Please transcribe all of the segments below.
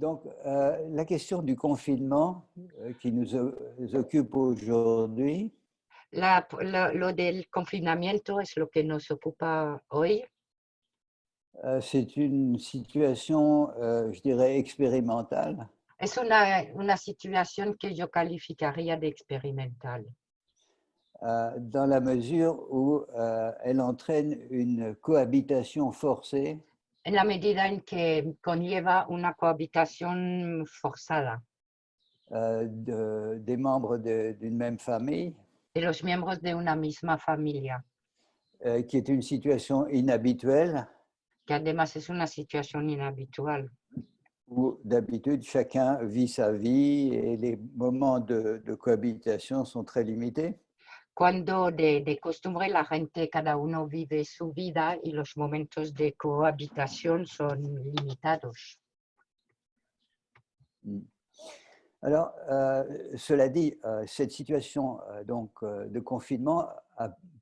Donc, la question du confinement qui nous occupe aujourd'hui, Lo del confinamiento es lo que nos ocupa hoy. c'est une situation, je dirais, expérimentale, Es una situación que yo calificaría de experimental, dans la mesure où elle entraîne une cohabitation forcée en la medida en que conlleva una cohabitación forzada des membres d'une même famille, de los miembros de una misma familia, qui est une situation inhabituelle, que además es una situación inhabitual, où d'habitude chacun vit sa vie et les moments de cohabitation sont très limités. cuando de costumbre la gente, cada uno vive su vida y los momentos de cohabitación son limitados. Alors, cela dit, cette situation de confinement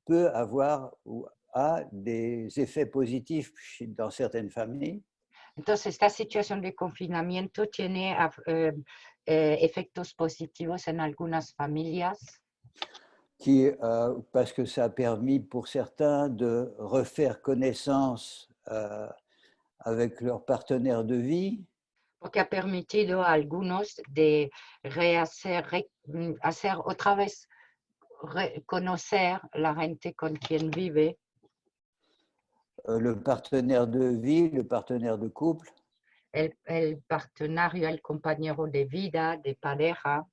peut avoir ou a des effets positifs dans certaines familles, Entonces, esta situación de confinamiento tiene efectos positivos en algunas familias, parce que ça a permis pour certains de refaire connaissance avec leur partenaire de vie, porque ha permitido a algunos de hacer otra vez conocer la gente con quien vive, le partenaire de vie, le partenaire de couple, el partenario, el compañero de vida, de pareja,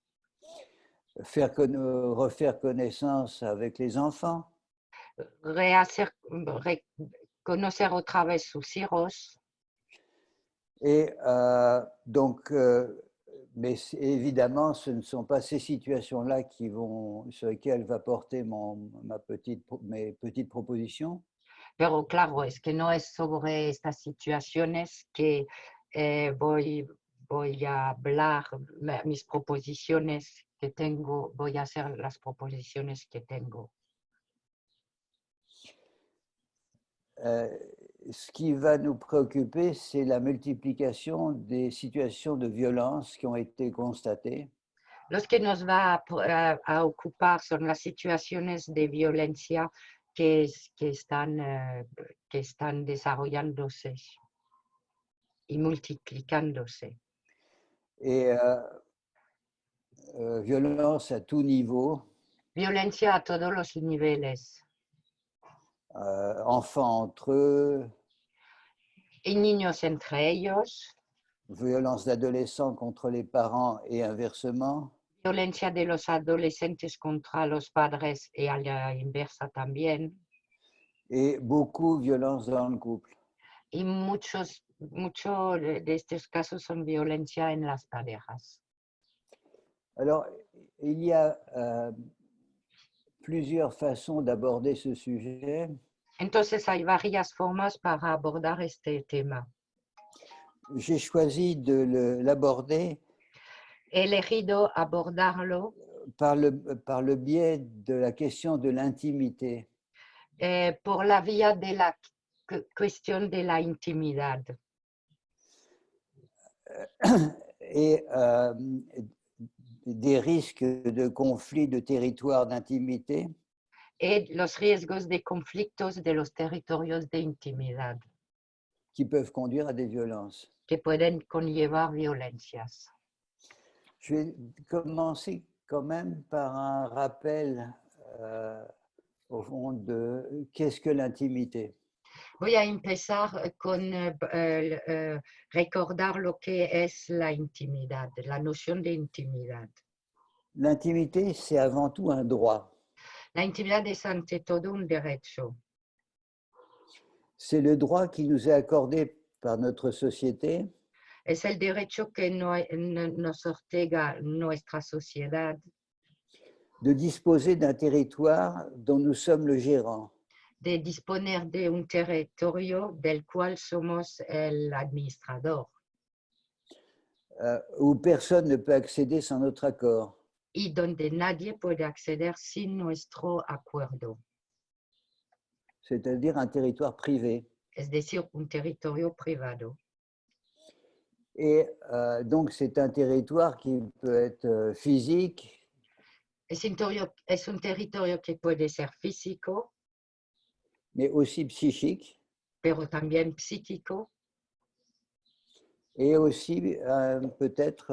refaire connaissance avec les enfants, conocer otra vez sus hijos. et donc, mais évidemment, ce ne sont pas ces situations-là sur lesquelles va porter mes petites propositions. Pero claro, es que no es sobre estas situaciones que voy a hablar mis proposiciones que tengo, voy a hacer las proposiciones que tengo. Ce qui va nous préoccuper, c'est la multiplication des situations de violence qui ont été constatées. Los que nos va a ocupar son las situaciones de violencia que están desarrollándose y multiplicándose. Et violence à tout niveau, Violencia a todos los niveles. enfants entre eux, Y niños entre ellos, violence d'adolescents contre les parents et inversement, violencia de los adolescentes contra los padres y a la inversa también, et beaucoup violence dans le couple. y muchos de estos casos son violencia en las parejas. Alors, il y a plusieurs façons d'aborder ce sujet. Entonces hay varias formas para abordar este tema. J'ai choisi de l'aborder He elegido abordarlo par le biais de la question de l'intimité. Por la vía de la cuestión de la intimidad Et des risques de conflits de territoire d'intimité y los riesgos de conflictos de los territorios de intimidad qui peuvent conduire à des violences. que pueden conllevar violencias. Je vais commencer quand même par un rappel au fond de qu'est-ce que l'intimité. Voy a empezar con recordar lo que es la intimidad, la noción de intimidad. L'intimité, c'est avant tout un droit. La intimidad es ante todo un derecho. C'est le droit qui nous est accordé par notre société Es el derecho que nos otorga nuestra sociedad de disposer d'un territoire dont nous sommes le gérant. de disponer de un territorio del cual somos el administrador où personne ne peut accéder sans notre accord. y donde nadie puede acceder sin nuestro acuerdo, C'est-à-dire un territoire privé. es decir, un territorio privado. Et donc, c'est un territoire qui peut être physique, Es un territorio que puede ser físico, mais aussi psychique, pero también psíquico, et aussi peut-être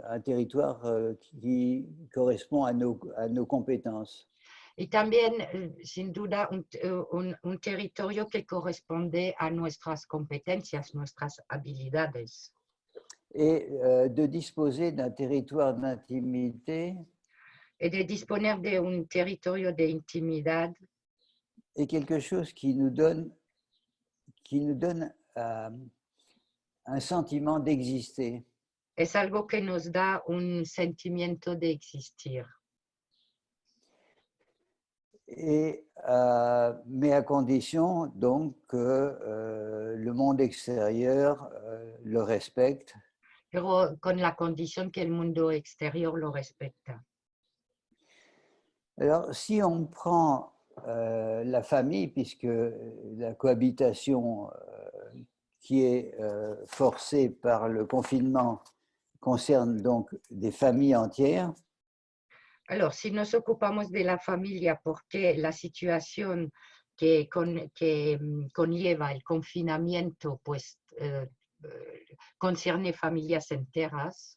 un territoire qui correspond à nos compétences. y también, sin duda, un territorio que corresponde a nuestras competencias, nuestras habilidades. Et de disposer d'un territoire d'intimité Et de disponer de un territorio de intimidad est quelque chose qui nous donne un sentiment d'exister. es algo que nos da un sentimiento de existir. Et, mais à condition donc que le monde extérieur le respecte. Pero con la condición que el mundo exterior lo respecta. Alors, si on prend la famille, puisque la cohabitation qui est forcée par le confinement concerne donc des familles entières, Alors, si nos ocupamos de la familia, porque la situación que conlleva el confinamiento, pues concierne familias enteras,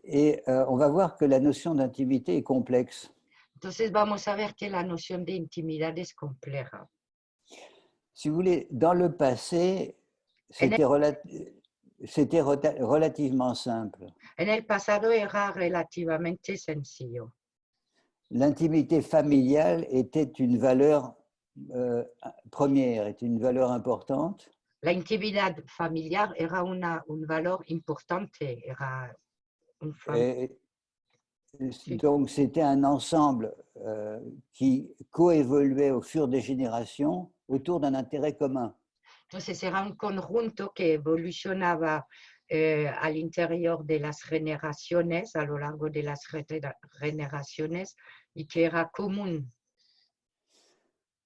et on va voir que la notion d'intimité est complexe. entonces vamos a ver que la noción de intimidad es compleja. Si vous voulez, dans le passé, En c'était relativement simple. el pasado era relativamente sencillo. L'intimité familiale était une valeur première, était une valeur importante. La intimidad familiar era un valor importante, era un Et sí. donc, c'était un ensemble qui coévoluait au fur des générations autour d'un intérêt commun. Entonces era un conjunto que evolucionaba al interior de las generaciones, a lo largo de las generaciones, y que era común.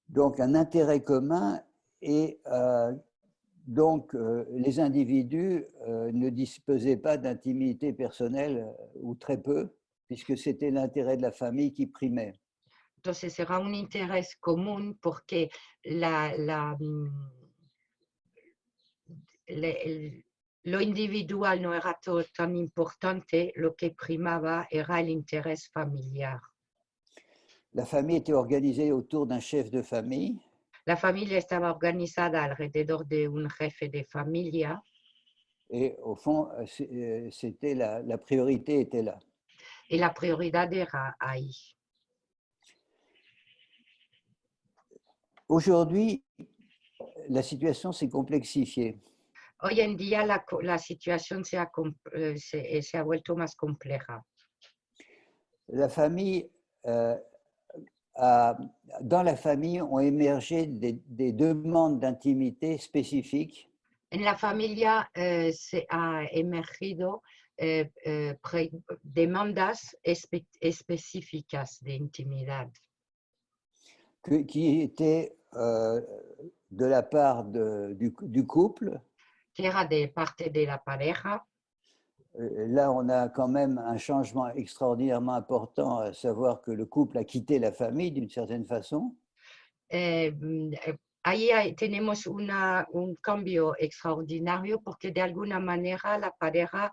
Donc, un intérêt commun et donc les individus ne disposaient pas d'intimité personnelle ou très peu, puisque c'était l'intérêt de la famille qui primait. Entonces era un interés común porque lo individual no era todo tan importante, lo que primaba era el interés familiar. La famille était organisée autour d'un chef de famille. La familia estaba organizada alrededor de un jefe de familia. Et au fond, c'était la priorité était là. Y la prioridad era ahí. Aujourd'hui, la situation s'est complexifiée. Hoy en día la situación se ha vuelto más compleja. La famille, dans la famille ont émergé des demandes d'intimité spécifiques. En la familia se ha emergido demandas específicas de intimidad. Qui étaient de la part du couple. Que era de parte de la pareja. Là, on a quand même un changement extraordinairement important, à savoir que le couple a quitté la famille d'une certaine façon. Ahí tenemos un cambio extraordinario porque de alguna manera la pareja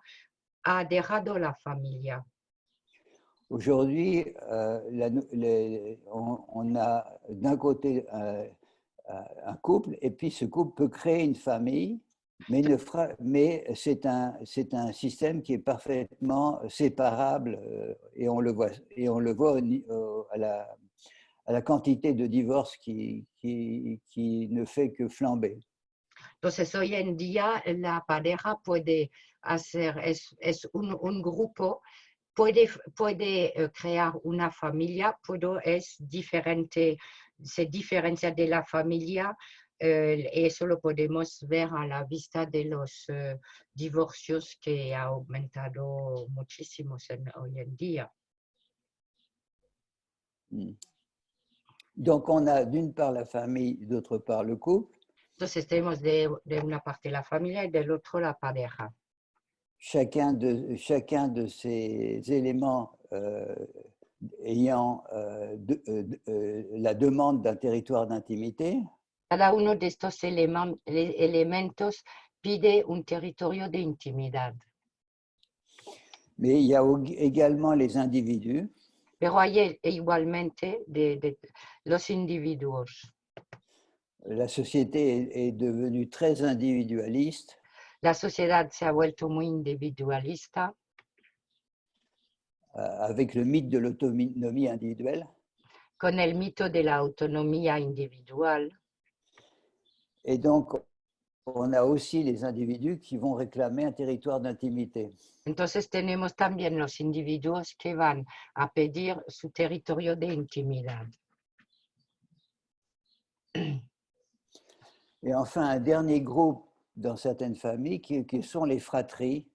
ha dejado la familia. Aujourd'hui, on a d'un côté un couple, et puis ce couple peut créer une famille, mais c'est un système qui est parfaitement séparable, et on le voit à la quantité de divorces qui ne fait que flamber. Entonces, hoy en día la pareja puede hacer, es un grupo, puede crear una familia, pero es diferente, se diferencia de la familia. Eso lo podemos ver a la vista de los divorcios que ha aumentado muchísimo hoy en día. Donc, on a d'une part la famille, d'autre part le couple. Entonces tenemos de una parte la familia y del otro la pareja. Chacun de ces éléments ayant la demande d'un territoire d'intimité, Cada uno de estos elementos pide un territorio de intimidad, mais il y a également les individus pero hay igualmente los individuos. La société est devenue très individualiste. La sociedad se ha vuelto muy individualista Avec le mythe de l'autonomie individuelle. con el mito de la autonomía individual. Et donc, on a aussi les individus qui vont réclamer un territoire d'intimité. Entonces tenemos también los individuos que van a pedir su territorio de intimidad. Et enfin, un dernier groupe dans certaines familles qui sont les fratries.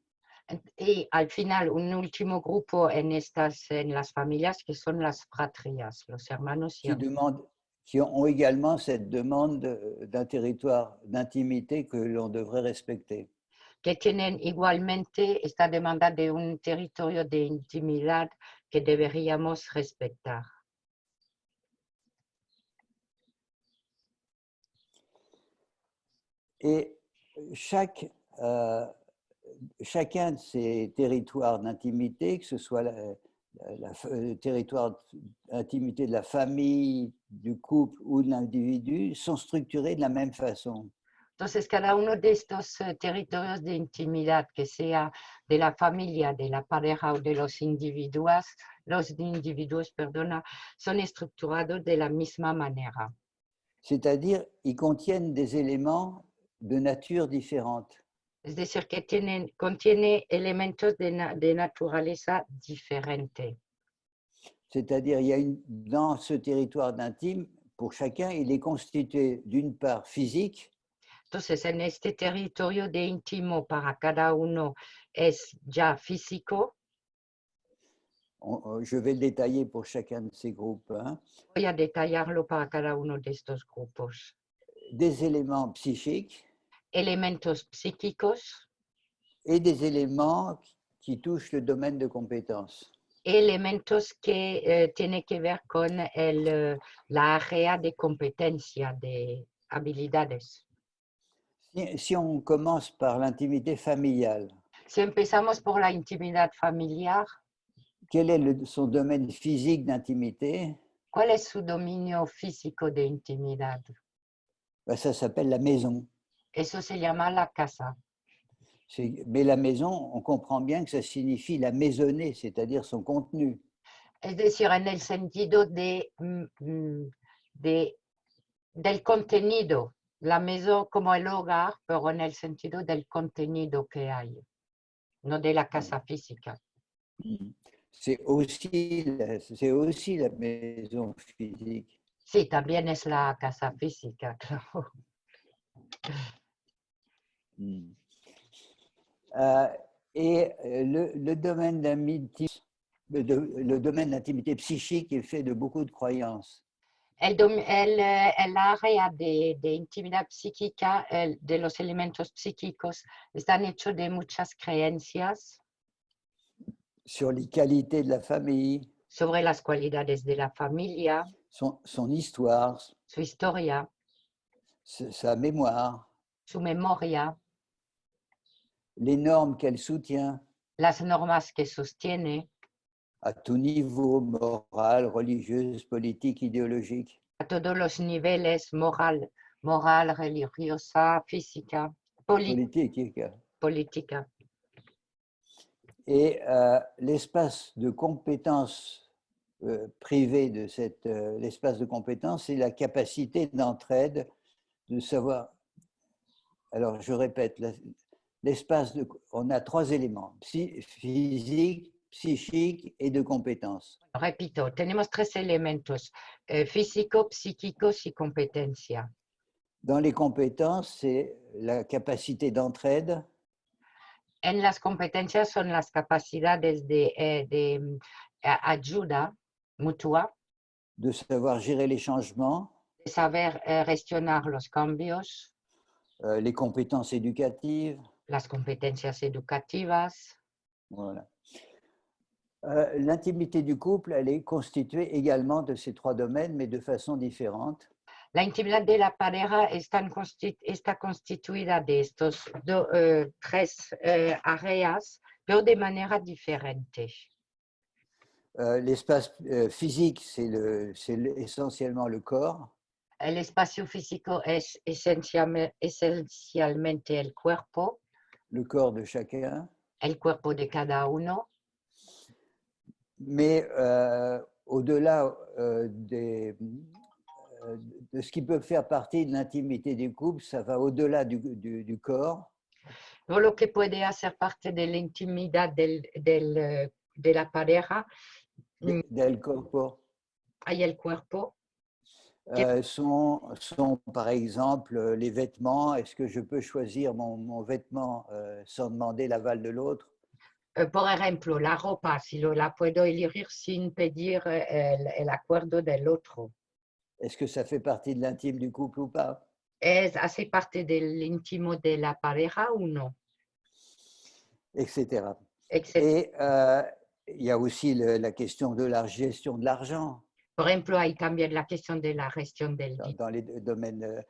Y al final, un último grupo en las familias que son las fratrías, los hermanos y qui ont également cette demande d'un territoire d'intimité que l'on devrait respecter. que tienen igualmente esta demanda de un territorio de intimidad que deberíamos respetar. Et chacun de ces territoires d'intimité, que ce soit le territoire d'intimité de la famille, du couple ou de l'individu, sont structurés de la même façon. Entonces, cada uno de estos territorios de intimidad, que sea de la familia, de la pareja o de los individuos, son estructurados de la misma manera. C'est-à-dire, ils contiennent des éléments de nature différente. Es decir, que contiene elementos de naturaleza diferente. C'est-à-dire, dans ce territoire d'intime, pour chacun, il est constitué d'une part physique. Entonces, en este territorio de íntimo para cada uno es ya físico. Je vais le détailler pour chacun de ces groupes. Voy a detallarlo para cada uno de estos grupos. Des éléments psychiques. Elementos psíquicos. Et des éléments qui touchent le domaine de compétences. Elementos que tienen que ver con la área de competencia, de habilidades. Si on commence par l'intimité familiale. Si empezamos por la intimidad familiar. Quel est son domaine physique d'intimité? ¿Cuál es su dominio físico de intimidad? Ben, ça s'appelle la maison. Eso se llama la casa. Mais la maison, on comprend bien que ça signifie la maisonnée, c'est-à-dire son contenu. Es decir, en el sentido del contenido. La maison como el hogar, pero en el sentido del contenido que hay, no de la casa física. C'est aussi la maison physique. Sí, también es la casa física, claro. Et le domaine d'intimité psychique est fait de beaucoup de croyances. El área de intimidad psíquica, de los elementos psíquicos, están hechos de muchas creencias. Sur les qualités de la famille. Sobre las cualidades de la familia. Son histoire. Su historia. Sa mémoire. Su memoria. Les normes qu'elle soutient. Las normas que sostiene. À tout niveau, moral, religieuse, politique, idéologique. A todos los niveles, moral, religiosa, física, política. Et l'espace de compétence privé de l'espace de compétence, c'est la capacité d'entraide, de savoir. Alors, je répète, on a trois éléments, physique, psychique et de compétences. Repito, tenemos tres elementos, físico, psíquicos y competencia. Dans les compétences, c'est la capacité d'entraide. En las competencias son las capacidades de ayuda mutua. De savoir gérer les changements. De saber gestionar los cambios. les compétences éducatives. las competencias educativas. Voilà. L'intimité du couple, elle est constituée également de ces trois domaines, mais de façon différente. La intimidad de la pareja está constituida de estos tres áreas, pero de manera diferente. L'espace physique, c'est essentiellement le corps. El espacio físico es esencialmente Le corps de chacun. el cuerpo de cada uno. Mais au-delà de ce qui peut faire partie de l'intimité du couple, ça va au-delà du corps. No lo que puede hacer parte de la intimidad de la pareja, Del corpo. hay el cuerpo. Sont par exemple les vêtements. Est-ce que je peux choisir mon vêtement sans demander l'aval de l'autre? Por ejemplo, la ropa, si la puedo elegir sin pedir el acuerdo del otro. Est-ce que ça fait partie de l'intime du couple ou pas? ¿Hace parte del íntimo de la pareja o no? Etc. Etc. Et il y a aussi la question de la gestion de l'argent. Por ejemplo, hay también la cuestión de la gestión del dinero. Dans les domaines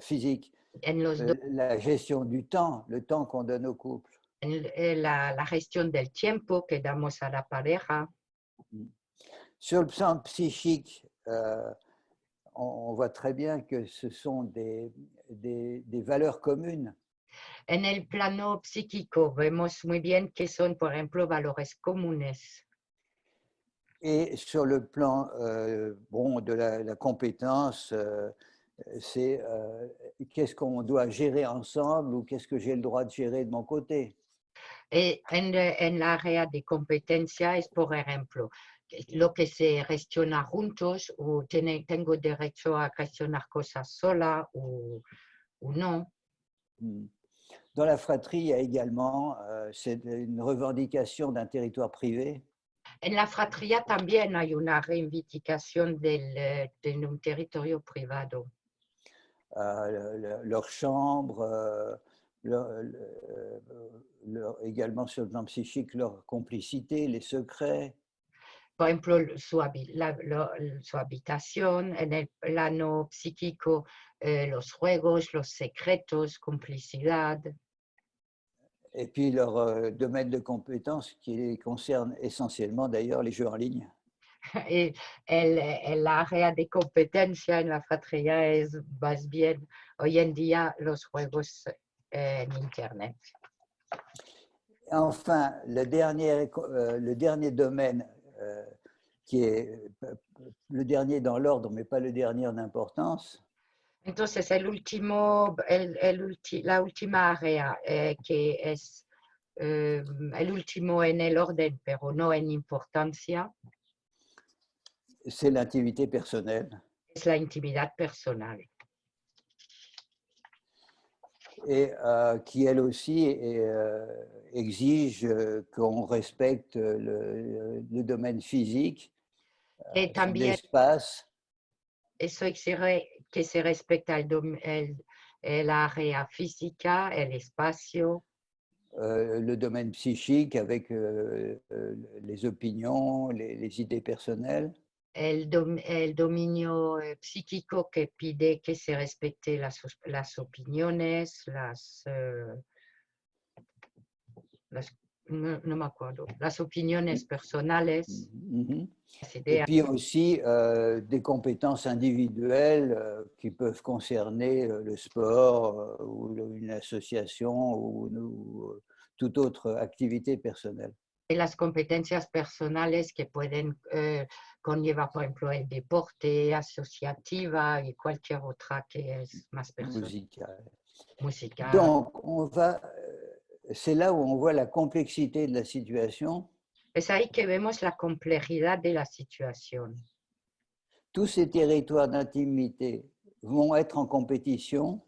physiques. En los La gestion du temps, le temps qu'on donne au couple. la gestión del tiempo que damos a la pareja. Sur le plan psychique, on voit très bien que ce sont des valeurs communes. En el plano psíquico vemos muy bien que son, por ejemplo, valores comunes. Et sur le plan de la compétence, c'est qu'est-ce qu'on doit gérer ensemble ou qu'est-ce que j'ai le droit de gérer de mon côté. Et en la área de competencia es, por ejemplo, lo que se gestiona juntos o tengo derecho a gestionar cosas sola o no. Dans la fratrie, il y a également c'est une revendication d'un territoire privé. En la fratría también hay una reivindicación de un territorio privado. Leur chambre, également sur le plan psychique, leur complicité, les secrets. Por ejemplo, su habitación, en el plano psíquico, los juegos, los secretos, complicidad. Et puis leur domaine de compétences qui concerne essentiellement d'ailleurs les jeux en ligne. Y el área de competencia en la fratría es más bien hoy en día los juegos en Internet. Enfin, le dernier domaine qui est le dernier dans l'ordre, mais pas le dernier en importance. Entonces, la última área que es el último en el orden, pero no en importancia, c'est l'intimité personnelle. es la intimidad personal. Et qui, elle aussi, exige qu'on respecte le domaine physique, son espace. Eso exige que se respeta el área física, el espacio. Le domaine psychique avec les opinions, les idées personnelles. El dominio psíquico que pide que se respete las opiniones, no me acuerdo, las opiniones personales. Et puis aussi des compétences individuelles qui peuvent concerner le sport ou une association ou toute autre activité personnelle. Y las competencias personales que pueden conllevar, por ejemplo, el deporte, asociativa y cualquier otra que es más personal. Musical. Donc, c'est là où on voit la complexité de la situation. Es ahí que vemos la complejidad de la situación. Tous ces territoires d'intimité vont être en compétition.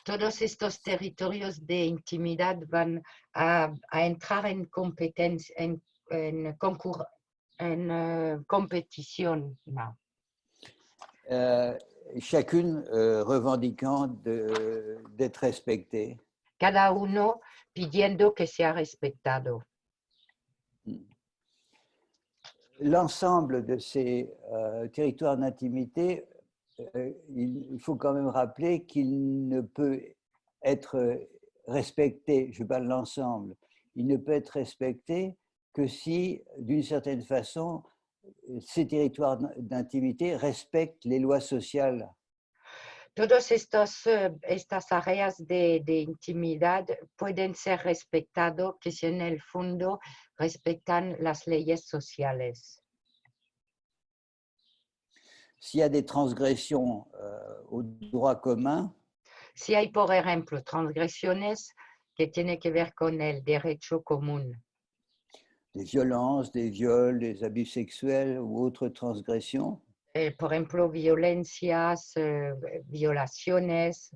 Todos estos territorios de intimidad van a entrar en competencia, en competición. No. chacune revendiquant d'être respectée. cada uno pidiendo que sea respetado. L'ensemble de ces territoires d'intimité, il faut quand même rappeler qu'il ne peut être respecté, je parle de l'ensemble, il ne peut être respecté que si, d'une certaine façon, ces territoires d'intimité respectent les lois sociales. Todas estas áreas de intimidad pueden ser respetados que si en el fondo respetan las leyes sociales. S'il y a des transgressions au droit commun, Si hay, por ejemplo, transgresiones que tienen que ver con el derecho común, des violences, des viols, des abus sexuels ou autres transgressions, por ejemplo, violencias, violaciones,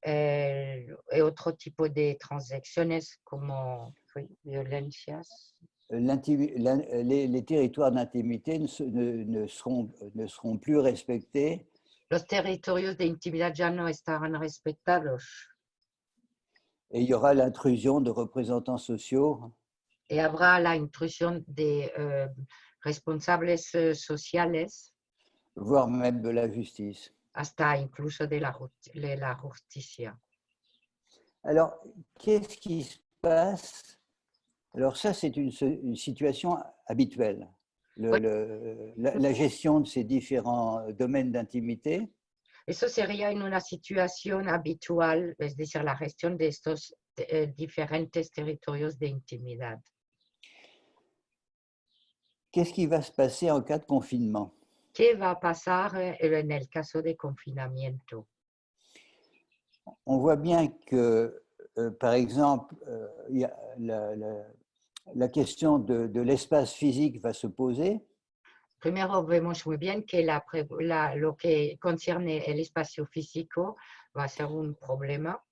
y otro tipo de transacciones como violencias. Les territoires d'intimité ne seront plus respectés Los territorios de intimidad ya no estarán respetados et il y aura l'intrusion de représentants sociaux y habrá la intrusión de responsables sociales, voire même de la justice. hasta incluso de la justicia. Alors, qu'est-ce qui se passe? Alors ça, c'est une situation habituelle, Oui. la gestion de ces différents domaines d'intimité. Eso sería en una situación habitual, es decir, la gestión de estos diferentes territorios de intimidad. Qu'est-ce qui va se passer en cas de confinement? ¿Qué va a pasar en el caso de confinamiento? On voit bien que, par exemple, il y a la question de l'espace physique va se poser. Primero vemos muy bien que lo que concierne el espacio físico va a ser un problema.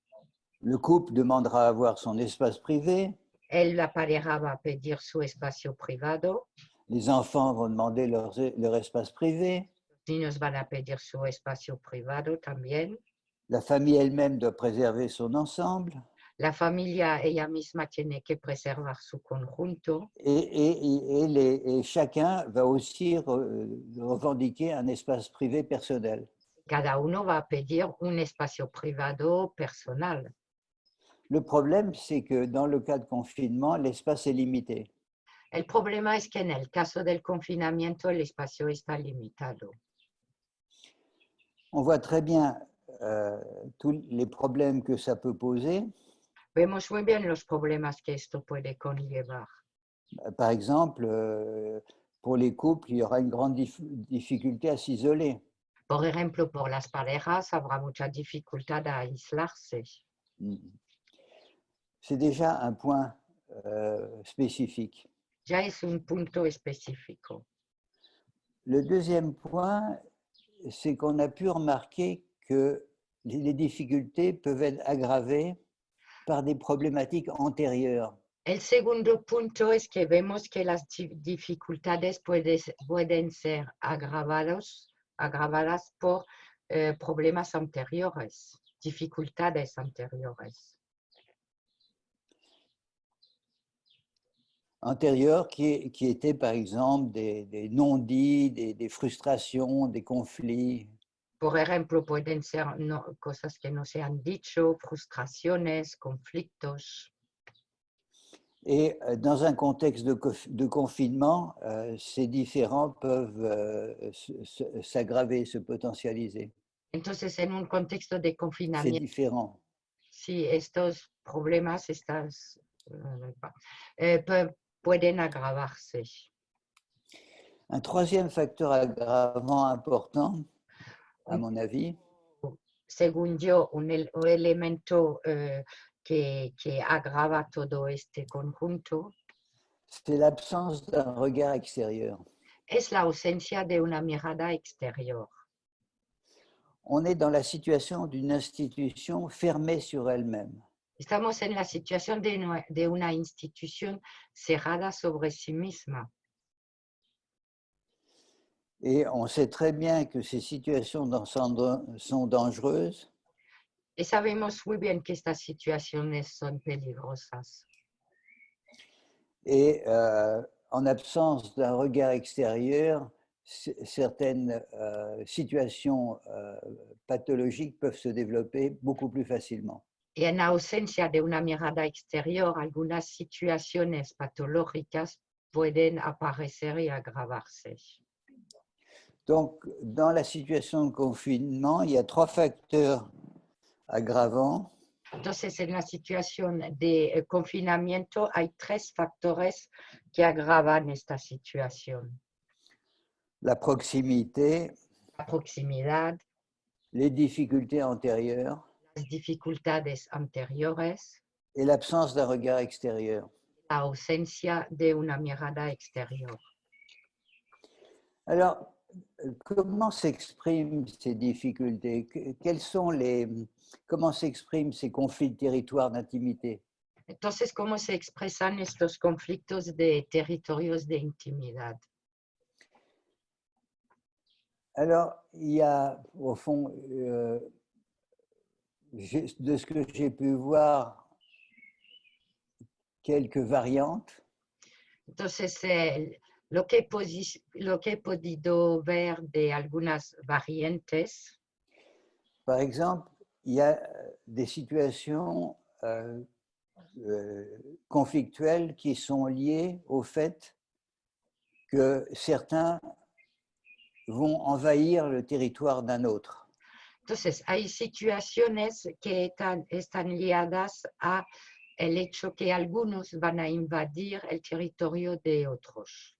Le couple demandera à avoir son espace privé. La pareja va a pedir su espacio privado. Les enfants vont demander leur espace privé. Los niños van a pedir su espacio privado también. La famille elle-même doit préserver son ensemble. La familia ella misma tiene que preservar su conjunto. Et chacun va aussi revendiquer un espace privé personnel. Cada uno va a pedir un espacio privado personal. Le problème, c'est que dans le cas de confinement, l'espace est limité. El problema es que en el caso del confinamiento el espacio está limitado. On voit très bien tous les problèmes que ça peut poser. Vemos muy bien los problemas que esto puede conllevar. Par exemple, pour les couples, il y aura une grande difficulté à s'isoler. Por ejemplo, por las parejas habrá mucha dificultad a aislarse. C'est déjà un point spécifique. Ya es un punto específico. Le deuxième point, c'est qu'on a pu remarquer que les difficultés peuvent être aggravées par des problématiques antérieures. El segundo punto es que vemos que las dificultades pueden ser agravadas por problemas anteriores, dificultades anteriores. Antérieures qui étaient par exemple des non-dits, des frustrations, des conflits. Por ejemplo, pueden ser cosas que no se han dicho, frustraciones, conflictos. Et dans un contexte de confinement, ces différends peuvent s'aggraver, se potentialiser. Entonces, en un contexto de C'est confinamiento, différent. si estos problemas pueden agravarse. Un troisième facteur aggravant important, à mon avis, Según yo, un elemento que agrava todo este conjunto c'est l'absence d'un regard extérieur. es la ausencia de una mirada exterior. On est dans la situation d'une institution fermée sur elle-même. Estamos en la situación de una institución cerrada sobre sí misma. Et on sait très bien que ces situations sont dangereuses Y sabemos muy bien que estas situaciones son peligrosas. et en absence d'un regard extérieur, certaines situations pathologiques peuvent se développer beaucoup plus facilement. Y en ausencia de una mirada exterior, algunas situaciones patológicas pueden aparecer y agravarse. Donc, dans la situation de confinement, il y a 3 facteurs aggravants. Entonces, en la situación de confinamiento hay 3 factores que agravan esta situación. La proximité, La proximidad, les difficultés antérieures las dificultades anteriores, et l'absence d'un regard extérieur. la ausencia de una mirada exterior. Alors, comment s'expriment ces difficultés? Comment s'expriment ces conflits de territoire d'intimité? Entonces, ¿cómo se expresan estos conflictos de territorios de intimidad? Alors, il y a, au fond, de ce que j'ai pu voir, quelques variantes. Entonces, lo que he podido ver de algunas variantes, Par exemple, il y a des situations conflictuelles qui sont liées au fait que certains vont envahir le territoire d'un autre. entonces hay situaciones que están liadas a el hecho que algunos van a invadir el territorio de otros.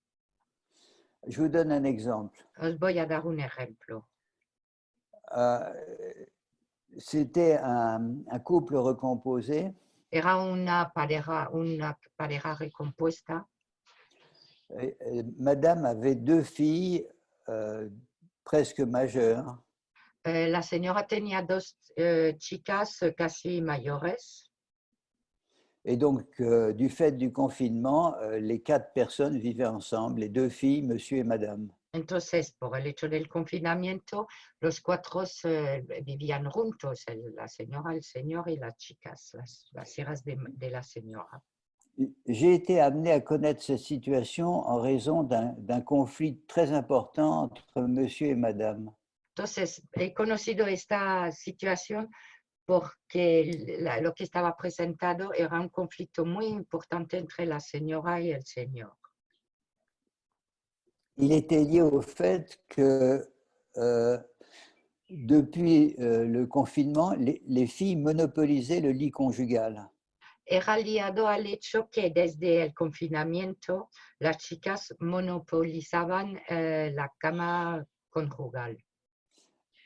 Je vous donne un exemple. Os voy a dar un ejemplo. C'était un couple recomposé. Era una pareja recompuesta. Madame avait 2 filles presque majeures. La señora tenía 2 chicas casi mayores. Et donc, du fait du confinement, les 4 personnes vivaient ensemble, les 2 filles, monsieur et madame. Entonces, por el hecho del confinamiento, los 4 vivían juntos, la señora, el señor y las chicas, las hijas de la señora. J'ai été amené à connaître cette situation en raison d'un conflit très important entre monsieur et madame. Entonces, he conocido esta situación porque lo que estaba presentado era un conflicto muy importante entre la señora y el señor. Il était lié au fait que depuis le confinement, les filles monopolisaient le lit conjugal. Era liado al hecho que desde el confinamiento las chicas monopolizaban la cama conjugal.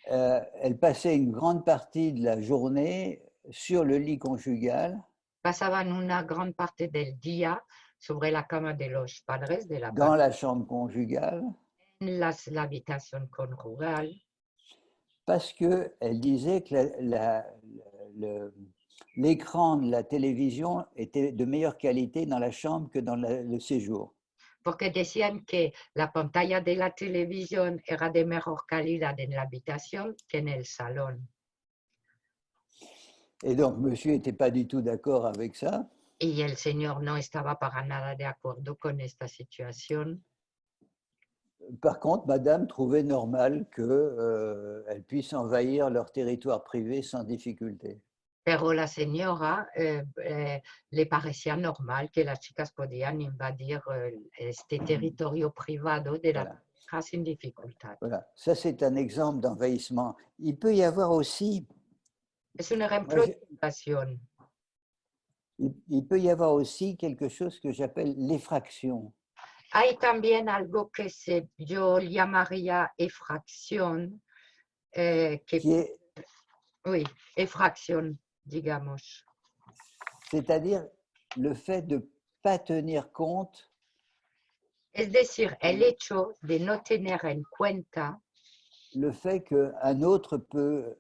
Elles passaient une grande partie de la journée sur le lit conjugal. Pasaban una gran parte del día sobre la cama de los padres de la dans la chambre conjugale, en la habitación conjugal, parce qu'elle disait que l'écran de la télévision était de meilleure qualité dans la chambre que dans le séjour. porque decían que la pantalla de la televisión era de mejor calidad en la habitación que en el salón. Et donc, monsieur n'était pas du tout d'accord avec ça. Y el señor no estaba para nada de acuerdo con esta situación. Par contre, madame trouvait normal qu'elles puissent envahir leur territoire privé sans difficulté. Pero la señora le parecía normal que las chicas podían invadir este territorio privado de la pareja sin dificultad. Voilà, ça c'est un exemple d'envahissement. Il peut y avoir aussi... Es un ejemplo de invasión. Il peut y avoir aussi quelque chose que j'appelle l'effraction. Hay también algo que yo llamaría effraction, oui, effraction, digamos. C'est-à-dire le fait de ne pas tenir compte. Es decir, el hecho de no tener en cuenta le fait qu'un autre peut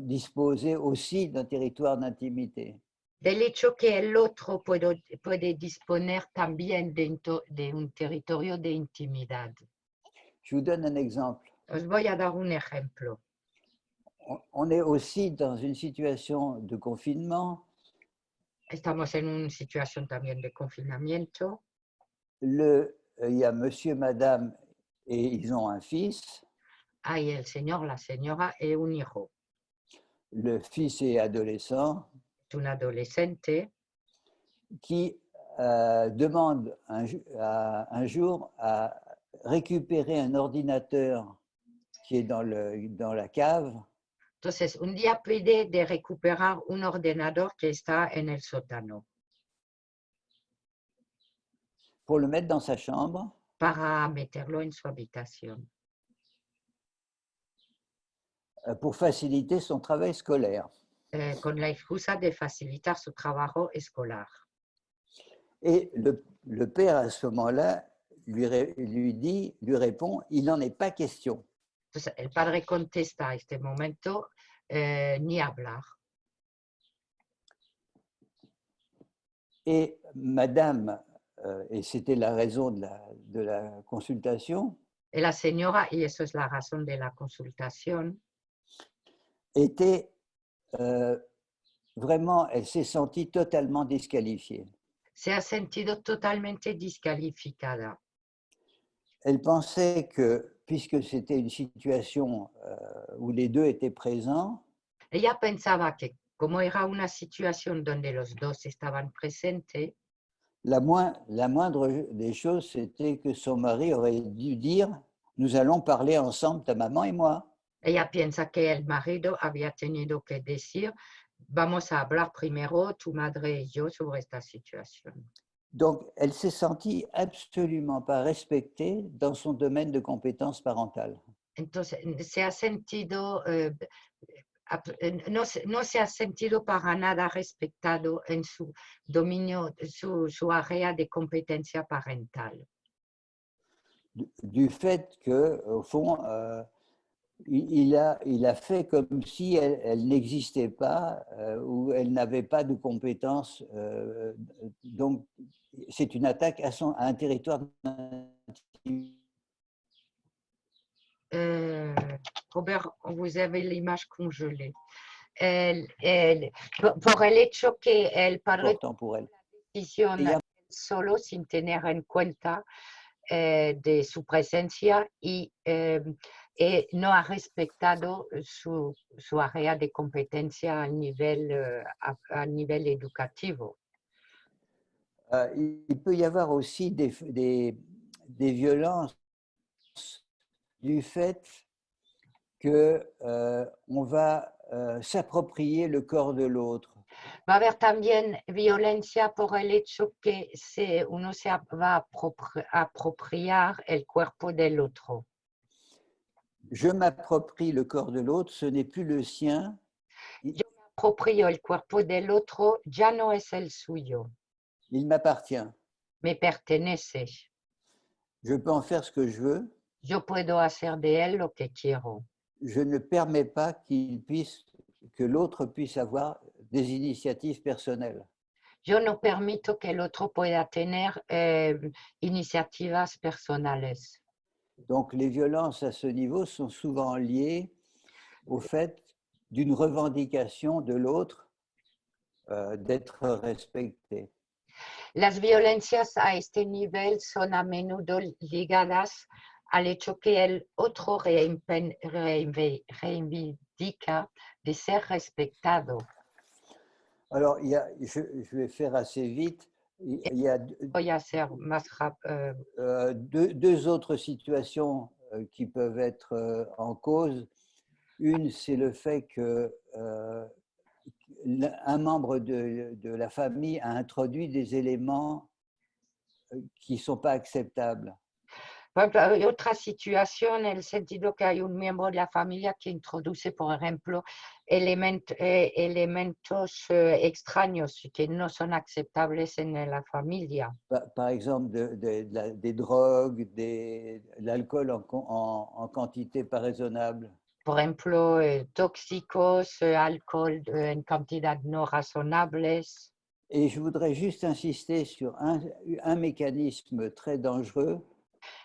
disposer aussi d'un territoire d'intimité. Del hecho que el otro puede disponer también de un territorio de intimidad. Je vous donne un exemple. Os voy a dar un ejemplo. On est aussi dans une situation de confinement. Estamos en una situación también de confinamiento. Il y a monsieur, madame, et ils ont un fils. Hay el señor, la señora y un hijo. Le fils est adolescent Es un adolescente qui demande un jour à récupérer un ordinateur qui est dans la cave Entonces, un día pide de recuperar un ordenador que está en el sótano pour le mettre dans sa chambre para meterlo en su habitación, pour faciliter son travail scolaire. con la excusa de facilitar su trabajo escolar. Et le père, à ce moment-là, lui répond, il n'en est pas question. Entonces, el padre contesta a este momento, ni hablar. Et madame, et c'était la raison de la consultation, Y la señora, y eso es la razón de la consultación, était vraiment, elle s'est sentie totalement disqualifiée. se ha sentido totalmente descalificada. Elle pensait que, puisque c'était une situation où les deux étaient présents, Ella pensaba que como era una situación donde los dos estaban presentes, la moindre des choses, c'était que son mari aurait dû dire, nous allons parler ensemble, ta maman et moi. ella piensa que el marido había tenido que decir, vamos a hablar primero tu madre y yo sobre esta situación. Donc, elle s'est sentie absolument pas respectée dans son domaine de compétences parentales. Entonces, se ha sentido, no se ha sentido para nada respetado en su dominio, su área de competencia parental. Du fait que, au fond, il a fait comme si elle n'existait pas ou elle n'avait pas de compétences. Donc, c'est une attaque à un territoire d'intimité. Robert, vous avez l'image congelée. Por el hecho que el padre Important pour elle. decisión solo sin tener en cuenta de su presencia y no ha respetado su área de competencia a nivel educativo. Il peut y avoir aussi des violences du fait qu'on va s'approprier le corps de l'autre. Va a haber también violencia por el hecho que uno se va a apropiar el cuerpo del otro. Je m'approprie le corps de l'autre, ce n'est plus le sien. Yo me apropio el cuerpo del otro, ya no es el suyo. Il m'appartient. Me pertenece. Je peux en faire ce que je veux. Yo puedo hacer de él lo que quiero. Je ne permets pas que l'autre puisse avoir des initiatives personnelles. Yo no permito que el otro pueda tener iniciativas personales. Donc les violences à ce niveau sont souvent liées au fait d'une revendication de l'autre d'être respecté. Las violencias a este nivel son a menudo ligadas al hecho que el otro reivindica de ser respetado. Alors, je vais faire assez vite. Il y a Voy a hacer más deux autres situations qui peuvent être en cause. Une, c'est le fait que un membre de la famille a introduit des éléments qui ne sont pas acceptables. Por ejemplo, hay otra situación en el sentido que hay un miembro de la familia que introduce, por ejemplo, elementos extraños que no son aceptables en la familia. Par exemple, des drogues, de l'alcool en quantité pas raisonnable. Por ejemplo, tóxicos, alcohol en cantidad no razonables. Et je voudrais juste insister sur un mécanisme très dangereux.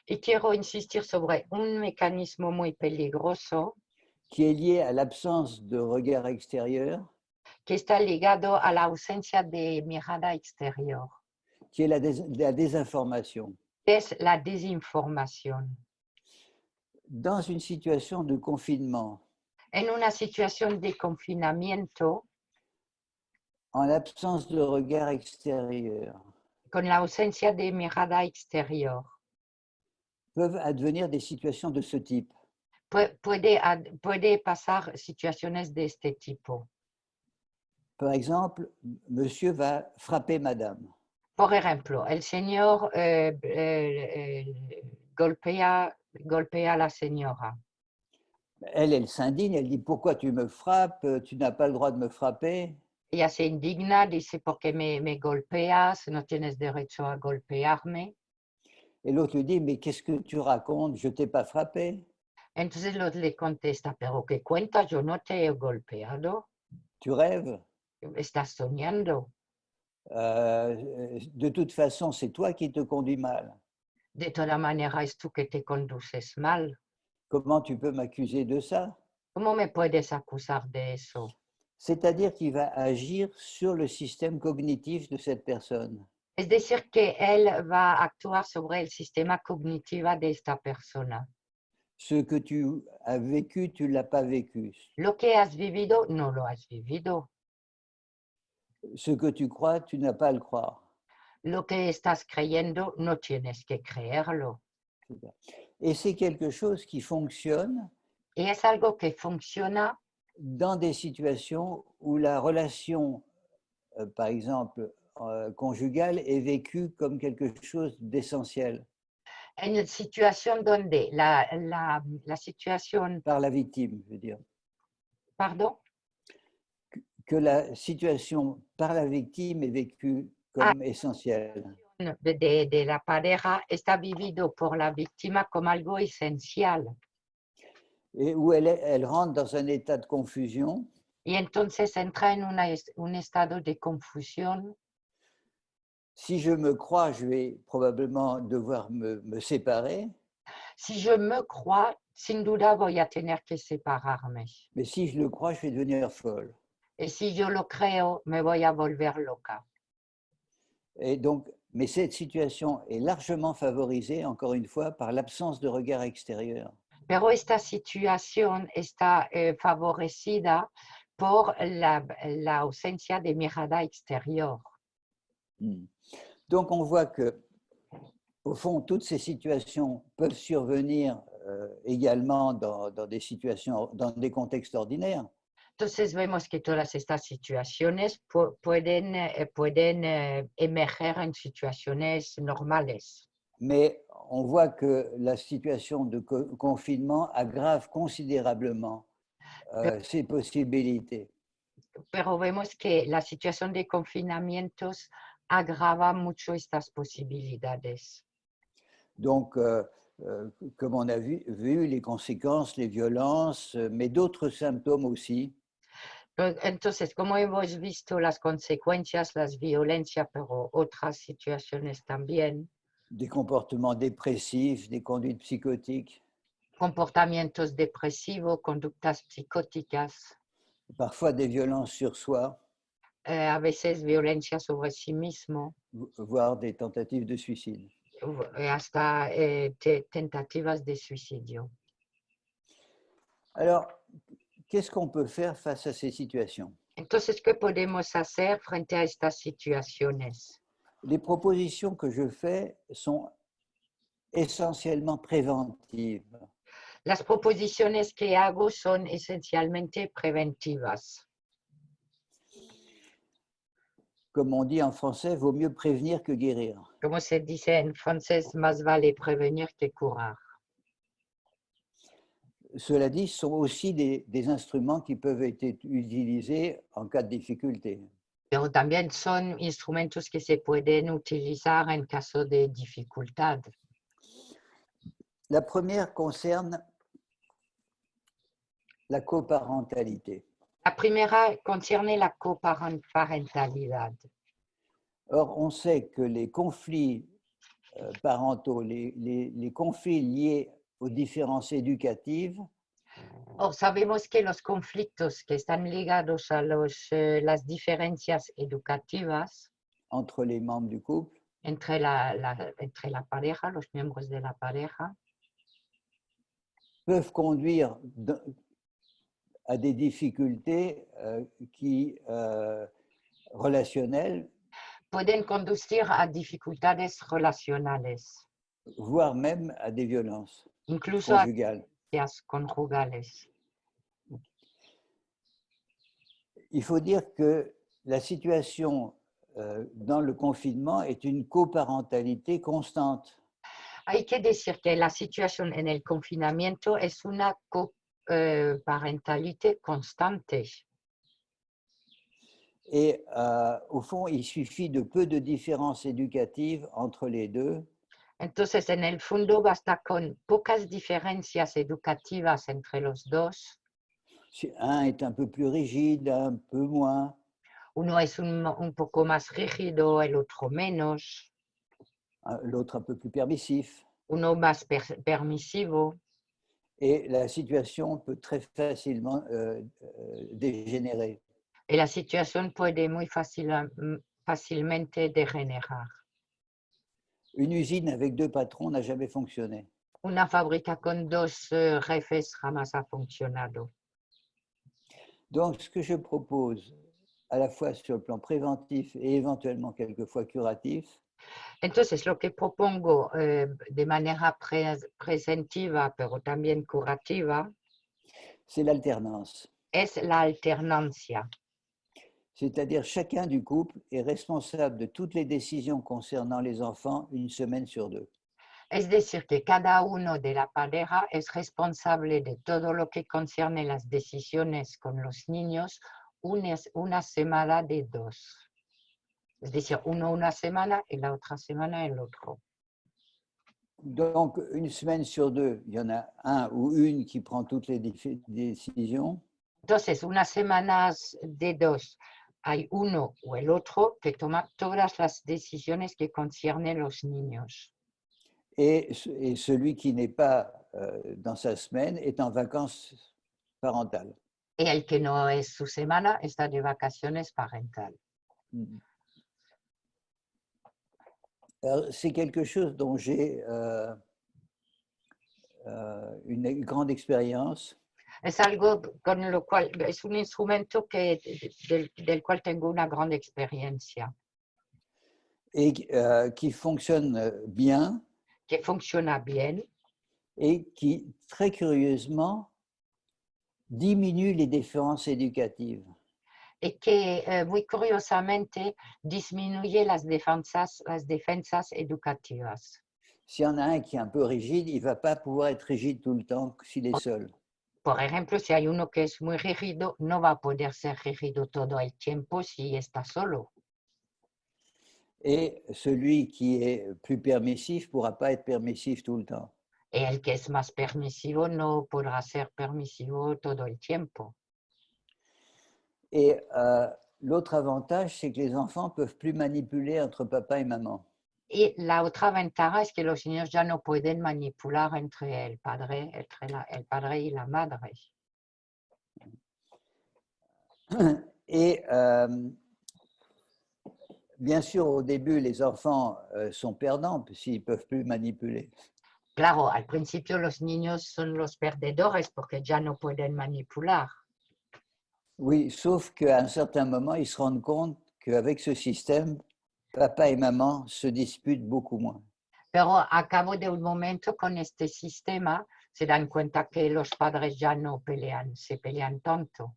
Y quiero insistir sobre un mecanismo muy peligroso qui est lié à l'absence de regard extérieur, que está ligado a la ausencia de mirada exterior, qui est la désinformation. es la desinformación. Dans une situation de confinement, En una situación de confinamiento, en l'absence de regard extérieur, con la ausencia de mirada exterior, peuvent advenir des situations de ce type. puede pasar situaciones de este tipo. Par exemple, monsieur va frapper madame. Por ejemplo, el señor golpea a la señora. Elle s'indigne, elle dit pourquoi tu me frappes, tu n'as pas le droit de me frapper. Ella se indigna, dice, ¿por qué me golpeas? No tienes derecho a golpearme. Et l'autre lui dit mais qu'est-ce que tu racontes, je t'ai pas frappé. Entonces le contesta, ¿pero qué cuentas? Yo no te he golpeado. Tu rêves. Estás soñando. De toute façon, c'est toi qui te conduis mal. De toda manera, es tú que te conduces mal. Comment tu peux m'accuser de ça? ¿Cómo me puedes acusar de eso? C'est-à-dire qu'il va agir sur le système cognitif de cette personne. Es decir, que él va a actuar sobre el sistema cognitivo de esta persona. Ce que tu as vécu, tu ne l'as pas vécu. Lo que has vivido, no lo has vivido. Ce que tu crois, tu n'as pas à le croire. Lo que estás creyendo, no tienes que creerlo. Et c'est quelque chose qui fonctionne Y es algo que funciona dans des situations où la relation, par exemple, conjugale, est vécue comme quelque chose d'essentiel en la situación donde la situación, par la victime, je veux dire. pardon, Que la situation par la victime est vécue comme essentielle. de la pareja está vivido por la víctima como algo esencial. Et où elle rentre dans un état de confusion. Y entonces entra en un estado de confusión. Si je me crois, je vais probablement devoir me séparer. Si je me crois, sin duda voy a tener que separarme. Mais si je le crois, je vais devenir folle. Y si yo lo creo, me voy a volver loca. Et donc, mais cette situation est largement favorisée, encore une fois, par l'absence de regard extérieur. Pero esta situación está favorecida por la ausencia de mirada exterior. Donc, on voit que, au fond, toutes ces situations peuvent survenir également dans des situations, dans des contextes ordinaires. Entonces vemos que todas estas situaciones pueden emerger en situaciones normales. Mais on voit que la situation de confinement aggrave considérablement ces possibilités. Pero vemos que la situación de confinamientos agrava mucho estas posibilidades. Donc, comme on a vu, les conséquences, les violences, mais d'autres symptômes aussi. Entonces, como hemos visto las consecuencias, las violencias, pero otras situaciones también. Des comportements dépressifs, des conduites psychotiques. Comportamientos depresivos, conductas psicóticas. Parfois des violences sur soi. A veces violencia sobre sí mismo. Voire des tentatives de suicide. Hasta tentativas de suicidio. Alors, qu'est-ce qu'on peut faire face à ces situations? Entonces, ¿qué podemos hacer frente a estas situaciones? Les propositions que je fais sont essentiellement préventives. Las proposiciones que hago son esencialmente preventivas. Comme on dit en français, vaut mieux prévenir que guérir. Como se dice en francés, más vale prevenir que curar. Cela dit, ce sont aussi des instruments qui peuvent être utilisés en cas de difficulté. Pero también son instrumentos que se pueden utilizar en caso de dificultad. La première concerne la coparentalité. La primera concierne la coparentalidad. Or, on sait que les conflits parentaux, les conflits liés aux différences éducatives Sabemos que los conflictos que están ligados a las diferencias educativas entre les membres du couple entre entre la pareja, los miembros de la pareja, peuvent conduire à des difficultés relationnelles, pueden conducir a dificultades relacionales, voire même à des violences incluso a conjugales. violencias conjugales. Il faut dire que la situation dans le confinement est une coparentalité constante. Hay que decir que la situación en el confinamiento es una coparentalidad constante. Et au fond, il suffit de peu de différences éducatives entre les deux Entonces, en el fondo, basta con pocas diferencias educativas entre los dos. si un est un peu plus rigide, un peu moins, Uno es un poco más rígido, el otro menos, l'autre un peu plus permissif. uno más permisivo. Et la situation peut très facilement dégénérer. Y la situación puede muy fácilmente degenerar. Une usine avec deux patrons n'a jamais fonctionné. Una fábrica con dos jefes jamás ha funcionado. Donc, ce que je propose, à la fois sur le plan préventif et éventuellement quelquefois curatif, Entonces, lo que propongo de manera preventiva, pero también curativa, c'est l'alternance. es la alternancia. C'est-à-dire chacun du couple est responsable de toutes les décisions concernant les enfants une semaine sur deux. Es decir, que cada uno de la pareja es responsable de todo lo que concierne las decisiones con los niños una semana de dos. Es decir, uno una semana y la otra semana el otro. Donc, une semaine sur deux, il y en a un ou une qui prend toutes les décisions. Entonces, unas semanas de dos, hay uno o el otro que toma todas las decisiones que conciernen los niños. Et celui qui n'est pas dans sa semaine est en vacances parentales. Y el que no es su semana está de vacaciones parental. C'est quelque chose dont j'ai une grande expérience. Es algo con lo cual, es un instrumento del cual tengo una gran experiencia. Et qui fonctionne bien. Que funciona bien. Et qui, très curieusement, diminue les différences éducatives. Y que muy curiosamente disminuye las defensas educativas. S'il y en a un qui est un peu rigide, il ne va pas pouvoir être rigide tout le temps s'il est seul. Por ejemplo, si hay uno que es muy rígido, no va a poder ser rígido todo el tiempo si está solo. Et celui qui est plus permissif ne pourra pas être permissif tout le temps. Y el que es más permisivo no podrá ser permisivo todo el tiempo. Et l'autre avantage, c'est que les enfants peuvent plus manipuler entre papa et maman. Y la otra ventaja es que los niños ya no pueden manipular entre el padre y la madre. Et bien sûr, au début, les enfants sont perdants s'ils ne peuvent plus manipuler. Claro, al principio los niños son los perdedores porque ya no pueden manipular. Oui, sauf qu'à un certain moment, ils se rendent compte qu'avec ce système, papa et maman se disputent beaucoup moins. Pero a cabo de un momento con este sistema se dan cuenta que los padres ya no se pelean tanto.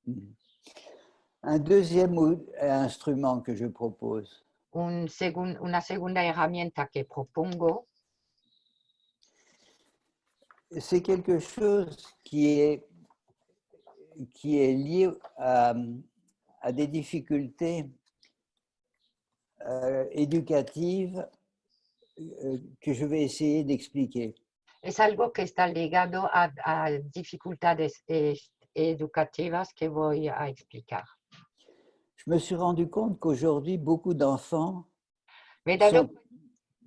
Un deuxième instrument que je propose. Una segunda herramienta que propongo. C'est quelque chose qui est lié à des difficultés éducatives que je vais essayer d'expliquer. Es algo que está ligado a dificultades educativas que voy a explicar. Je me suis rendu compte qu'aujourd'hui, beaucoup d'enfants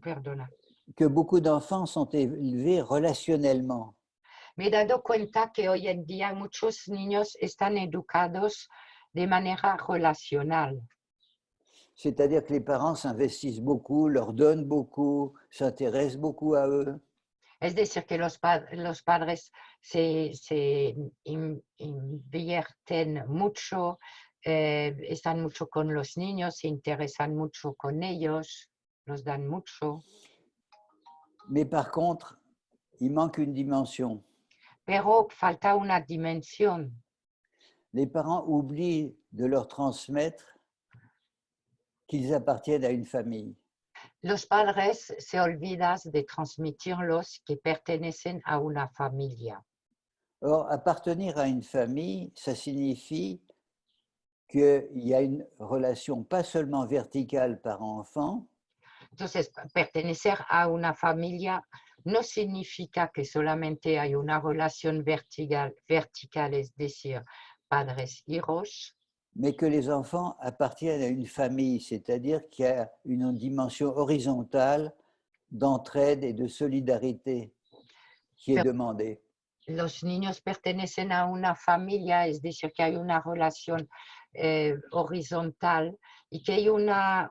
perdona. que beaucoup d'enfants sont élevés relationnellement. Me he dado cuenta que hoy en día muchos niños están educados de manera relacional. C'est-à-dire que les parents s'investissent beaucoup, leur donnent beaucoup, s'intéressent beaucoup à eux. Es decir, que los padres se invierten mucho, están mucho con los niños, se interesan mucho con ellos, los dan mucho. Mais par contre, il manque une dimension. Pero falta una dimensión. Les parents oublient de leur transmettre qu'ils appartiennent à une famille. Los padres se olvidan de transmitirlos que pertenecen a una familia. Or, appartenir à une famille, ça signifie qu'il y a une relation pas seulement verticale parent-enfant, Entonces, pertenecer a una familia no significa que solamente hay una relación vertical, es decir, padres-hijos, mais que les enfants appartiennent à une famille, c'est-à-dire qu'il y a une dimension horizontale d'entraide et de solidarité qui est demandée. los niños pertenecen a una familia, es decir, que hay una relación horizontal y que hay una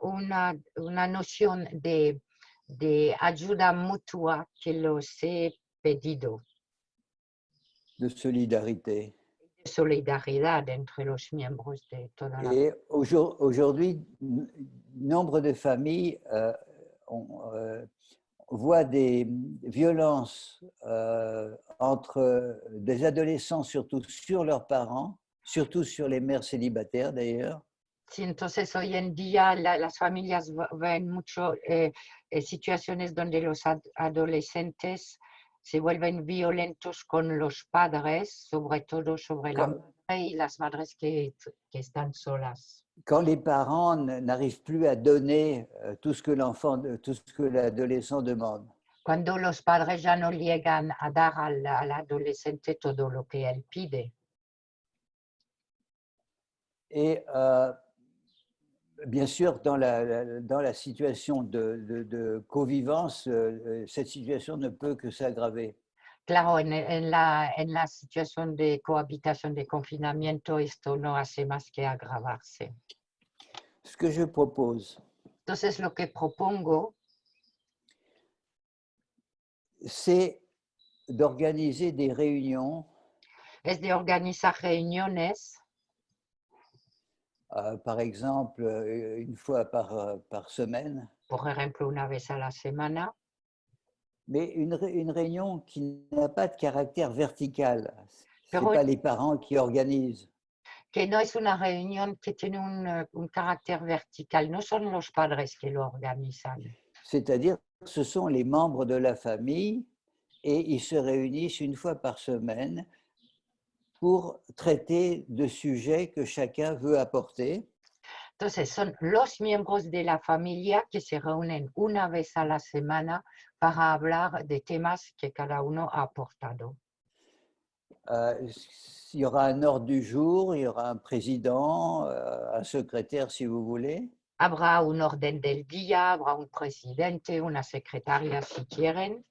noción de ayuda mutua que los he pedido, De solidarité. de solidaridad entre los miembros de toda la Et aujourd'hui, nombre de familles voient des violences entre des adolescents, surtout sur leurs parents, surtout sur les mères célibataires d'ailleurs. Sí, entonces hoy en día las familias ven mucho situaciones donde los adolescentes se vuelven violentos con los padres, sobre todo sobre la madre y las madres que están solas. Quand les parents n'arrivent plus à donner tout ce que l'adolescent demande. Cuando los padres ya no llegan a dar al adolescente todo lo que él pide. Et bien sûr, dans la situation de covivence, cette situation ne peut que s'aggraver. Claro, en la situación de cohabitación, de confinamiento, esto no hace más que agravarse. Ce que je propose, Entonces, lo que propongo c'est d'organiser des réunions, es de organizar reuniones, par exemple, une fois par semaine, por ejemplo, una vez a la semana, mais une réunion qui n'a pas de caractère vertical. Ce n'est Pero- pas les parents qui organisent. que no es una reunión que tiene un carácter vertical, no son los padres que lo organizan. C'est-à-dire, ce sont les membres de la famille et ils se réunissent une fois par semaine pour traiter de sujets que chacun veut apporter. Entonces, son los miembros de la familia que se reúnen una vez a la semana para hablar de temas que cada uno ha aportado. Il y aura un ordre du jour, il y aura un président, un secrétaire si vous voulez. Habrá un orden del día, habrá un presidente, una secretaria si quieren.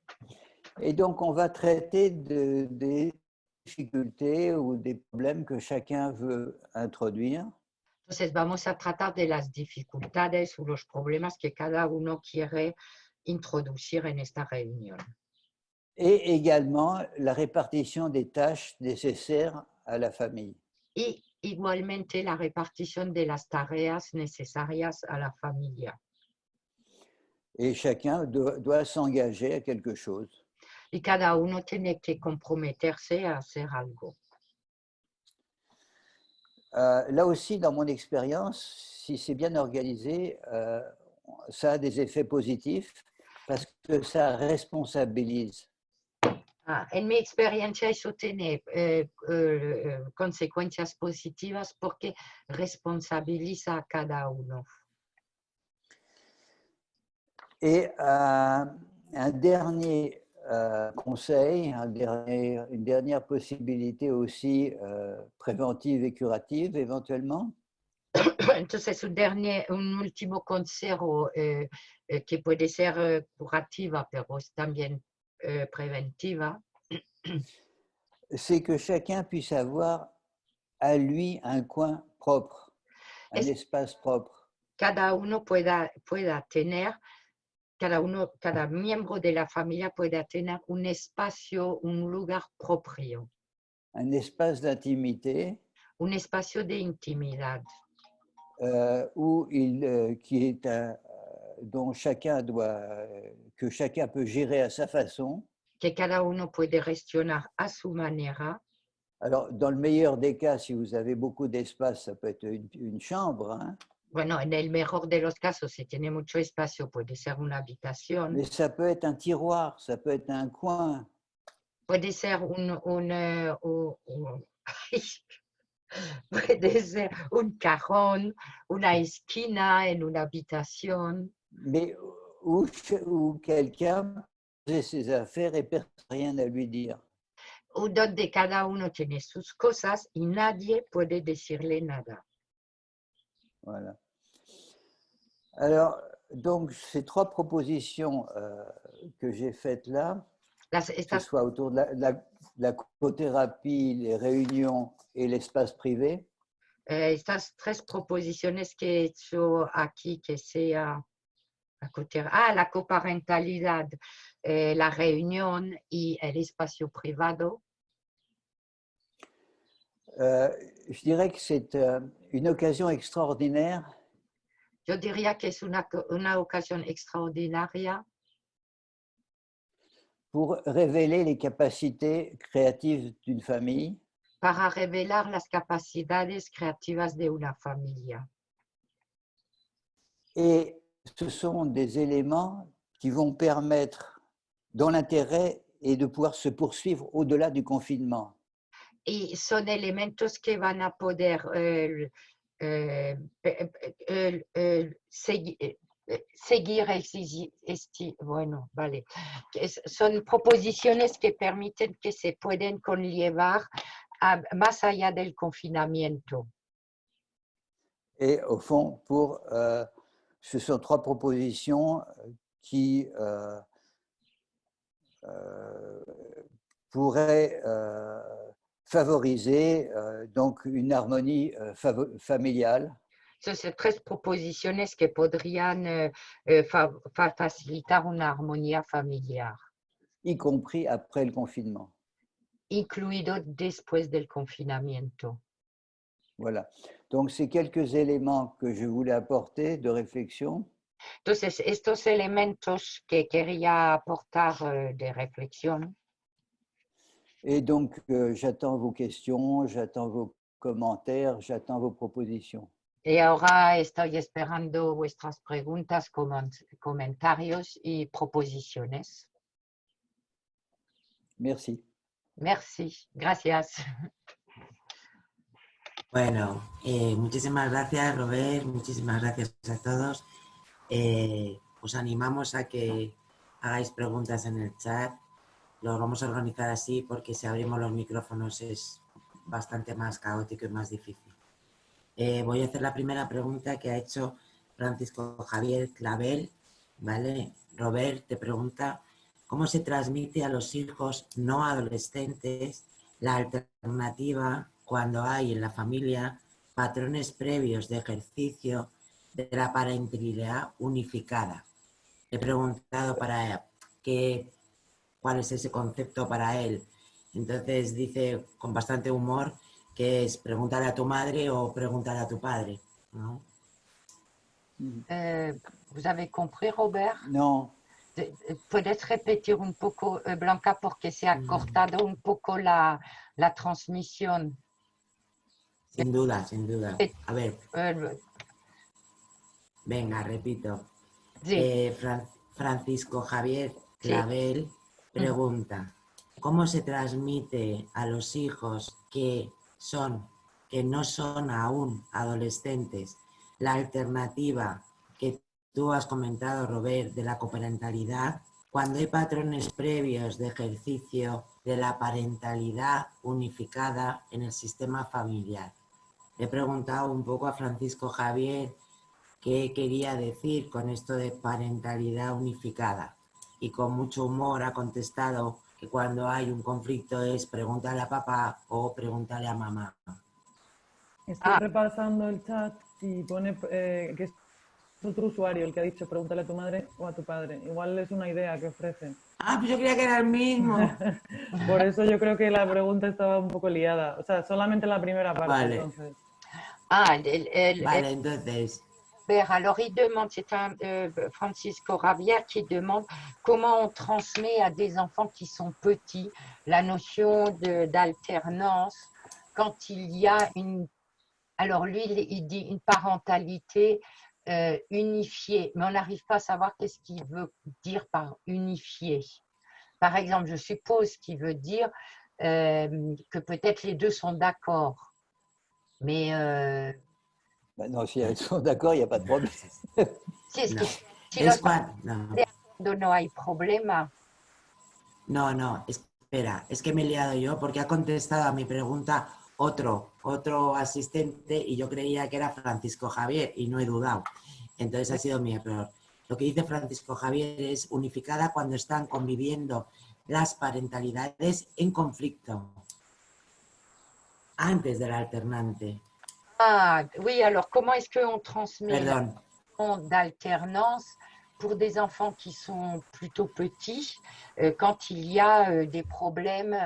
Et donc, on va traiter des difficultés ou des problèmes que chacun veut introduire. Entonces vamos a tratar de las dificultades o los problemas que cada uno quiere introducir en esta reunión. Et également la répartition des tâches nécessaires à la famille. Y igualmente la repartición de las tareas necesarias a la familia. Et chacun doit s'engager à quelque chose. Y cada uno tiene que comprometerse a hacer algo. Là aussi, dans mon expérience, si c'est bien organisé, ça a des effets positifs parce que ça responsabilise. En mi experiencia eso tiene consecuencias positivas porque responsabiliza a cada uno. Et un dernier conseil, une dernière possibilité aussi préventive et curative éventuellement. Entonces, un último consejo que puede ser curativa, pero es también preventiva, c'est que chacun puisse avoir à lui un coin propre, un es espace propre. cada uno pueda tener, cada miembro de la familia pueda tener un espacio, un lugar propio, Un espace d'intimité un espacio de intimidad, qui est dont chacun doit, que chacun peut gérer à sa façon. que cada uno puede gestionar a su manera. Alors, dans le meilleur des cas, si vous avez beaucoup d'espace, ça peut être une chambre, hein, Bueno, en el mejor de los casos, si tiene mucho espacio, puede ser una habitación, mais ça peut être un tiroir, ça peut être un coin. puede ser puede ser un cajón, una esquina en una habitación, Mais où quelqu'un faisait ses affaires et personne n'a rien à lui dire. o donde cada uno tiene sus cosas y nadie puede decirle nada. Voilà. Alors, donc, ces trois propositions que j'ai faites là, que ce Estas, soit autour de la cothérapie, les réunions et l'espace privé, estas tres proposiciones que he hecho aquí, que sea la coparentalidad, la reunión y el espacio privado, je dirais que c'est une occasion extraordinaire yo diría que es una ocasión extraordinaria pour révéler les capacités créatives d'une famille para revelar las capacidades creativas de una familia. et ce sont des éléments qui vont permettre, dont l'intérêt est de pouvoir se poursuivre au-delà du confinement. Y son elementos que van a poder seguir, bueno, vale. Son proposiciones que permiten que se pueden conllevar más allá del confinamiento. Et au fond, ce sont trois propositions qui pourraient favoriser donc une harmonie familiale. Son tres proposiciones que podrían facilitar una armonía familiar, y compris après le confinement. incluido después del confinamiento. Voilà. Donc, c'est quelques éléments que je voulais apporter de réflexion. Entonces, estos elementos que quería aportar de reflexión. Et donc, j'attends vos questions, j'attends vos commentaires, j'attends vos propositions. Y ahora estoy esperando vuestras preguntas, comentarios y proposiciones. Merci. Merci. Gracias. Bueno, muchísimas gracias, Robert, muchísimas gracias a todos. Os animamos a que hagáis preguntas en el chat. Lo vamos a organizar así porque si abrimos los micrófonos es bastante más caótico y más difícil. Voy a hacer la primera pregunta que ha hecho Francisco Javier Clavel, ¿vale? Robert te pregunta, ¿cómo se transmite a los hijos no adolescentes la alternativa cuando hay en la familia patrones previos de ejercicio de la parentalidad unificada? He preguntado para cuál es ese concepto para él. Entonces dice con bastante humor que es preguntar a tu madre o preguntar a tu padre, ¿no? ¿Vous avez compris, Robert? Non. ¿Puedes repetir un poco, Blanca, porque se ha cortado un poco la transmisión? Sin duda, sin duda. A ver. Venga, repito. Sí. Francisco Javier Clavel pregunta, ¿cómo se transmite a los hijos que no son aún adolescentes la alternativa que tú has comentado, Robert, de la coparentalidad, cuando hay patrones previos de ejercicio de la parentalidad unificada en el sistema familiar? Le he preguntado un poco a Francisco Javier qué quería decir con esto de parentalidad unificada. Y con mucho humor ha contestado que cuando hay un conflicto es pregúntale a papá o pregúntale a mamá. Estoy repasando el chat y pone que es otro usuario el que ha dicho pregúntale a tu madre o a tu padre. Igual es una idea que ofrecen. Ah, pues yo creía que era el mismo. Por eso yo creo que la pregunta estaba un poco liada. O sea, solamente la primera parte, Vale. entonces. Vale, entonces... Alors, il demande, c'est un Francisco Javier qui demande comment on transmet à des enfants qui sont petits la notion d'alternance quand il y a une... Alors, lui, il dit une parentalité unifiée, mais on n'arrive pas à savoir qu'est-ce qu'il veut dire par unifié. Par exemple, je suppose qu'il veut dire que peut-être les deux sont d'accord, mais... Ben non, si elles sont d'accord, il n'y a pas de problème. Si los no hay problema. No, espera, es que me he liado yo porque ha contestado a mi pregunta otro asistente y yo creía que era Francisco Javier y no he dudado. Entonces ha sido mi error. Lo que dice Francisco Javier es unificada cuando están conviviendo las parentalidades en conflicto antes del alternante. Ah, oui, alors comment est-ce qu'on transmet Perdón. d'alternance pour des enfants qui sont plutôt petits quand il y a des problèmes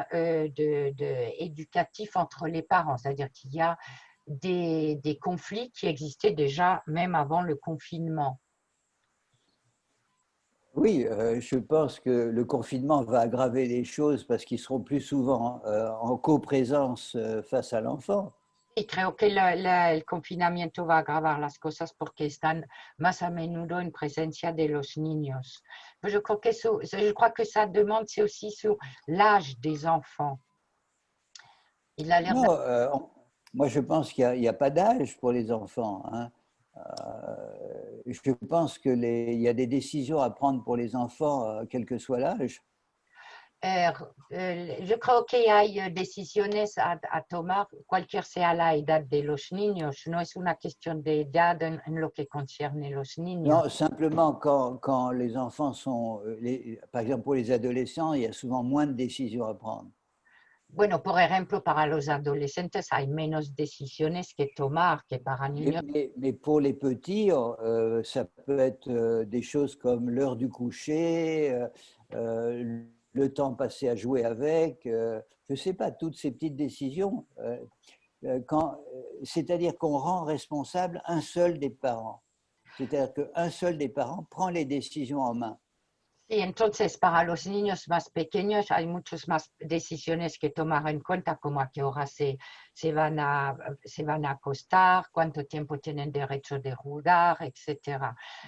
éducatifs entre les parents, c'est-à-dire qu'il y a des conflits qui existaient déjà même avant le confinement. Oui, je pense que le confinement va aggraver les choses parce qu'ils seront plus souvent en coprésence face à l'enfant. Y creo que el confinamiento va a agravar las cosas porque están más a menudo en presencia de los niños. Pero yo crois que sa demande, c'est aussi sur l'âge des enfants. Il a l'air Non, moi je pense qu'il n'y a pas d'âge pour les enfants. Hein. Je pense qu'il y a des décisions à prendre pour les enfants, quel que soit l'âge. Yo creo que hay decisiones a tomar, cualquier sea la edad de los niños. No es una cuestión de edad en lo que concierne los niños. Non, simplement quand les enfants sont, par exemple pour les adolescents, il y a souvent moins de décisions à prendre. Bueno, por ejemplo, para los adolescentes hay menos decisiones que tomar que para niños. Mais pour les petits, ça peut être des choses comme l'heure du coucher, le temps passé à jouer avec, je ne sais pas, toutes ces petites décisions. C'est-à-dire qu'on rend responsable un seul des parents. C'est-à-dire qu'un seul des parents prend les décisions en main. Y entonces, para los niños más pequeños hay muchas más decisiones que tomar en cuenta, como a qué hora se van a acostar, cuánto tiempo tienen derecho de jugar, etc.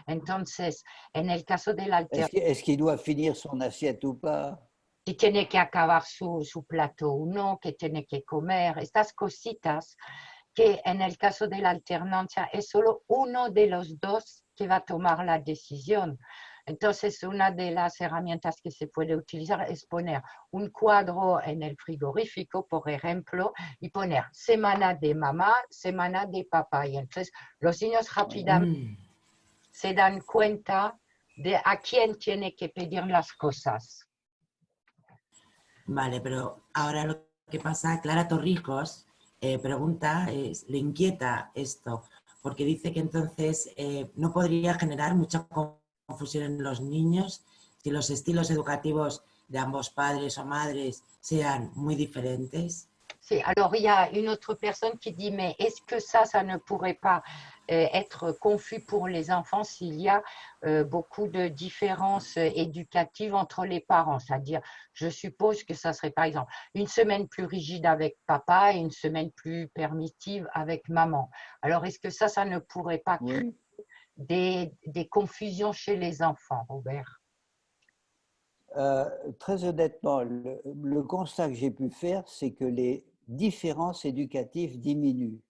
Entonces, en el caso del alterno, Est-ce qu'il doit finir son assiette ou pas? si tiene que acabar su plato o no, que tiene que comer, estas cositas que en el caso de la alternancia es solo uno de los dos que va a tomar la decisión. Entonces, una de las herramientas que se puede utilizar es poner un cuadro en el frigorífico, por ejemplo, y poner semana de mamá, semana de papá. Y entonces los niños rápidamente se dan cuenta de a quién tiene que pedir las cosas. Vale, pero ahora lo que pasa, Clara Torrijos pregunta, le inquieta esto, porque dice que entonces no podría generar mucha confusión en los niños si los estilos educativos de ambos padres o madres sean muy diferentes. Sí, alors il y a une autre personne qui dit, mais est-ce que ça ne pourrait pas être confus pour les enfants s'il y a beaucoup de différences éducatives entre les parents? C'est-à-dire, je suppose que ça serait par exemple une semaine plus rigide avec papa et une semaine plus permissive avec maman. Alors, est-ce que ça ne pourrait pas créer des confusions chez les enfants, Robert? Très honnêtement, le constat que j'ai pu faire, c'est que les différences éducatives diminuent.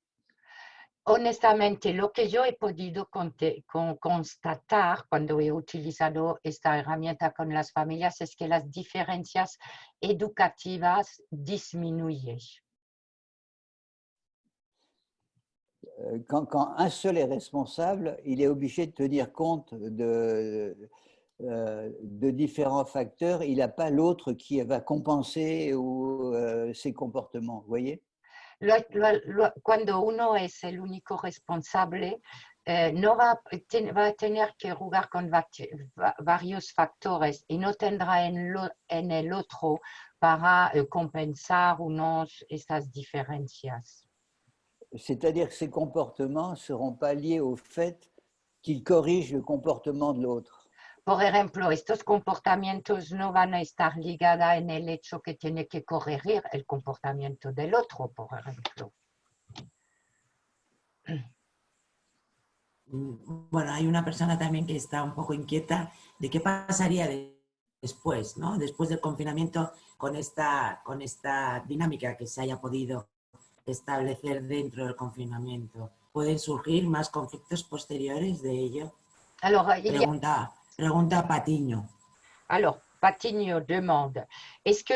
Honestamente, lo que yo he podido constatar cuando he utilizado esta herramienta con las familias es que las diferencias educativas disminuyen. quand un seul est responsable, il est obligé de tenir compte de différents facteurs. Il n'a pas l'autre qui va compenser ses comportements, vous voyez? Cuando uno es el único responsable, no va a tener que jugar con varios factores y no tendrá en el otro para compensar estas diferencias. C'est-à-dire que ces comportements ne seront pas liés au fait qu'ils corrigent le comportement de l'autre. Por ejemplo, estos comportamientos no van a estar ligados en el hecho que tiene que corregir el comportamiento del otro, por ejemplo. Bueno, hay una persona también que está un poco inquieta de qué pasaría después, ¿no? Después del confinamiento, con esta dinámica que se haya podido establecer dentro del confinamiento. ¿Pueden surgir más conflictos posteriores de ello? Alors, Pregunta Patiño. Alors, Patiño demande, est-ce que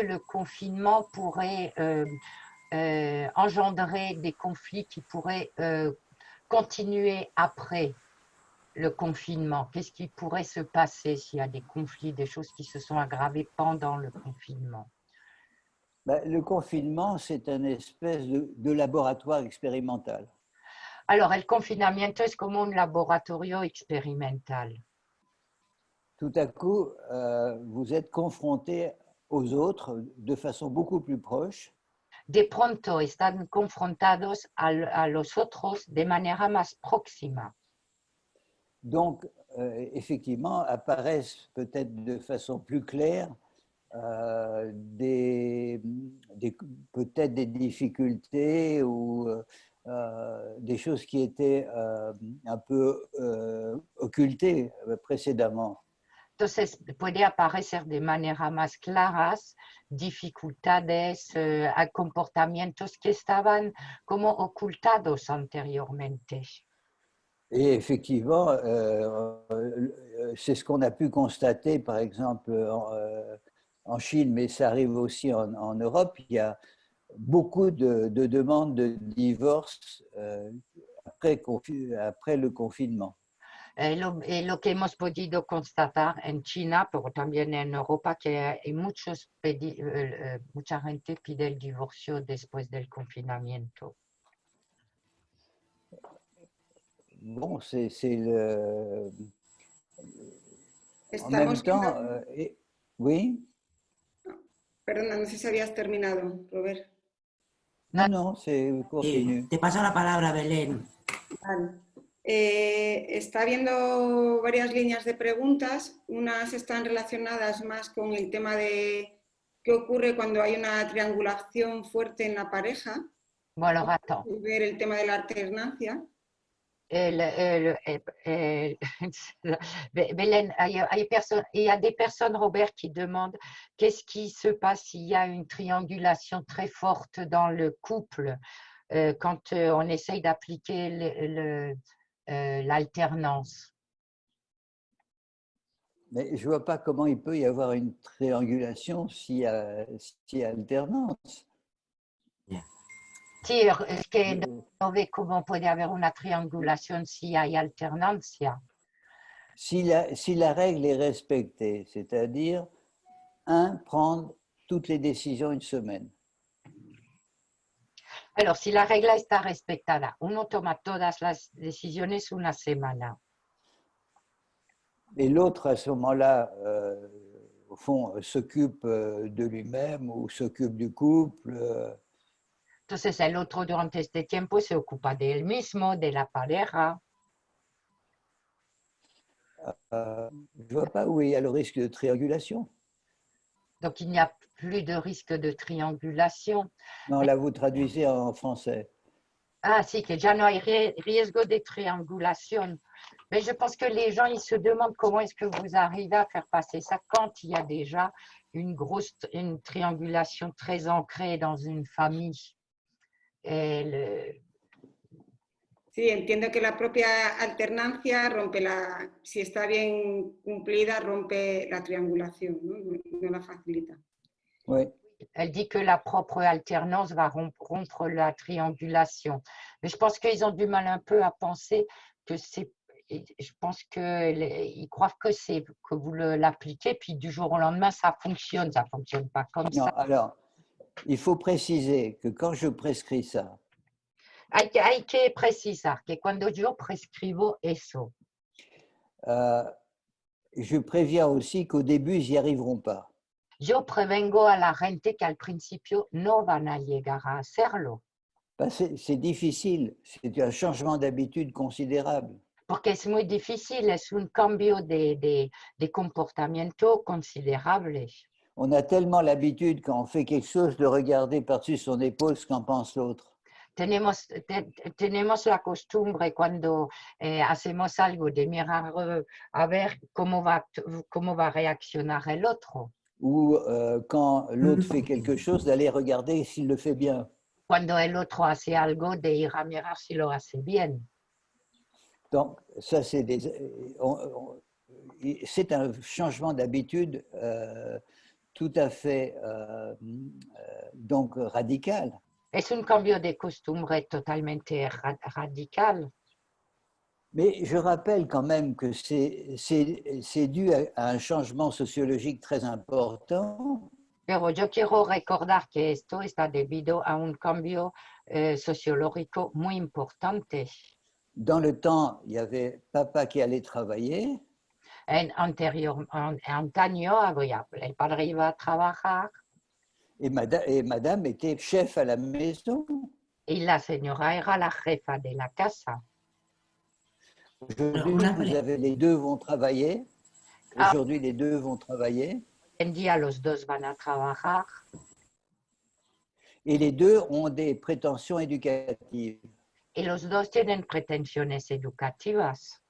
le confinement pourrait engendrer des conflits qui pourraient continuer après le confinement? Qu'est-ce qui pourrait se passer s'il y a des conflits, des choses qui se sont aggravées pendant le confinement? Le confinement, c'est une espèce de laboratoire expérimental. Alors, el confinamiento es como un laboratorio experimental. Tout à coup, vous êtes confronté aux autres de façon beaucoup plus proche. De pronto están confrontados a los otros de manera más próxima. Donc, effectivement, apparaissent peut-être de façon plus claire peut-être des difficultés ou des choses qui étaient un peu occultées précédemment. Entonces, puede aparecer de manera más claras dificultades, comportamientos que estaban como ocultados anteriormente. Et effectivement, c'est ce qu'on a pu constater, par exemple, en Chine, mais ça arrive aussi en Europe. Il y a beaucoup de demandes de divorce après le confinement. Lo que hemos podido constatar en China, pero también en Europa, que hay mucha gente pide el divorcio después del confinamiento. Bon, c'est le... Estamos en même temps, oui. Perdona, no sé si habías terminado, Robert. No, c'est continue. Te paso la palabra, Belén. Vale. Está habiendo varias líneas de preguntas. Unas están relacionadas más con el tema de qué ocurre cuando hay una triangulación fuerte en la pareja. Bueno, attends. Ver el tema de la alternancia. Belén, il y a des personnes, Robert, qui demandent qu'est-ce qui se passe s'il y a une triangulation très forte dans le couple quand on essaye d'appliquer l'alternance. Mais je ne vois pas comment il peut y avoir une triangulation s'il y a alternance. Sí, es que no ve cómo puede haber una triangulación si hay alternancia. Si la règle est respectée, c'est-à-dire prendre toutes les décisions une semaine. Alors, si la regla está respetada, uno toma todas las decisiones una semana. Et l'autre, à ce moment-là, au fond, s'occupe de lui-même ou s'occupe du couple. Entonces, el otro durante este tiempo se ocupa de él mismo, de la pareja. Je ne vois pas où il y a le risque de triangulation. Donc, il n'y a plus de risque de triangulation. Non, là, vous traduisez en français. Ah, si, que ya no hay riesgo de triangulation. Mais je pense que les gens, ils se demandent comment est-ce que vous arrivez à faire passer ça quand il y a déjà une triangulation très ancrée dans une famille. Sí, entiendo que la propia alternancia si está bien cumplida, rompe la triangulación, no la facilita. Oui. Elle dit que la propre alternance va rompre la triangulation. Mais je pense qu'ils ont du mal un peu à penser que c'est. Je pense qu'ils croient que vous l'appliquez, puis du jour au lendemain, ça fonctionne. Ça ne fonctionne pas comme Non, ça. alors, il faut préciser que quand je prescris ça, Hay que precisar que cuando yo prescribo eso, je préviens aussi qu'au début, ils n'y arriveront pas. yo prevengo a la gente que al principio no van a llegar a hacerlo, C'est difficile, c'est un changement d'habitude considérable. porque es muy difícil, es un cambio de comportamiento considerable. On a tellement l'habitude quand on fait quelque chose de regarder par-dessus son épaule ce qu'en pense l'autre. Tenemos la costumbre cuando hacemos algo de mirar a ver cómo va a reaccionar el otro. Ou quand l'autre fait quelque chose, d'aller regarder s'il le fait bien. Cuando el otro hace algo, de ir a mirar si lo hace bien. Donc, ça, c'est un changement d'habitude tout à fait donc radical. Es un cambio de costumbre totalmente radical. Mais je rappelle quand même que c'est dû à un changement sociologique très important. Pero yo quiero recordar que esto está debido a un cambio sociológico muy importante. Dans le temps, il y avait papa qui allait travailler. Antaño, el padre iba a trabajar. Et madame était chef à la maison. Y la señora era la jefa de la casa. Aujourd'hui, vous avez les deux vont travailler. Aujourd'hui, les deux vont travailler. En día los dos van a trabajar. Et les deux ont des prétentions éducatives. Y los dos tienen pretensiones educativas.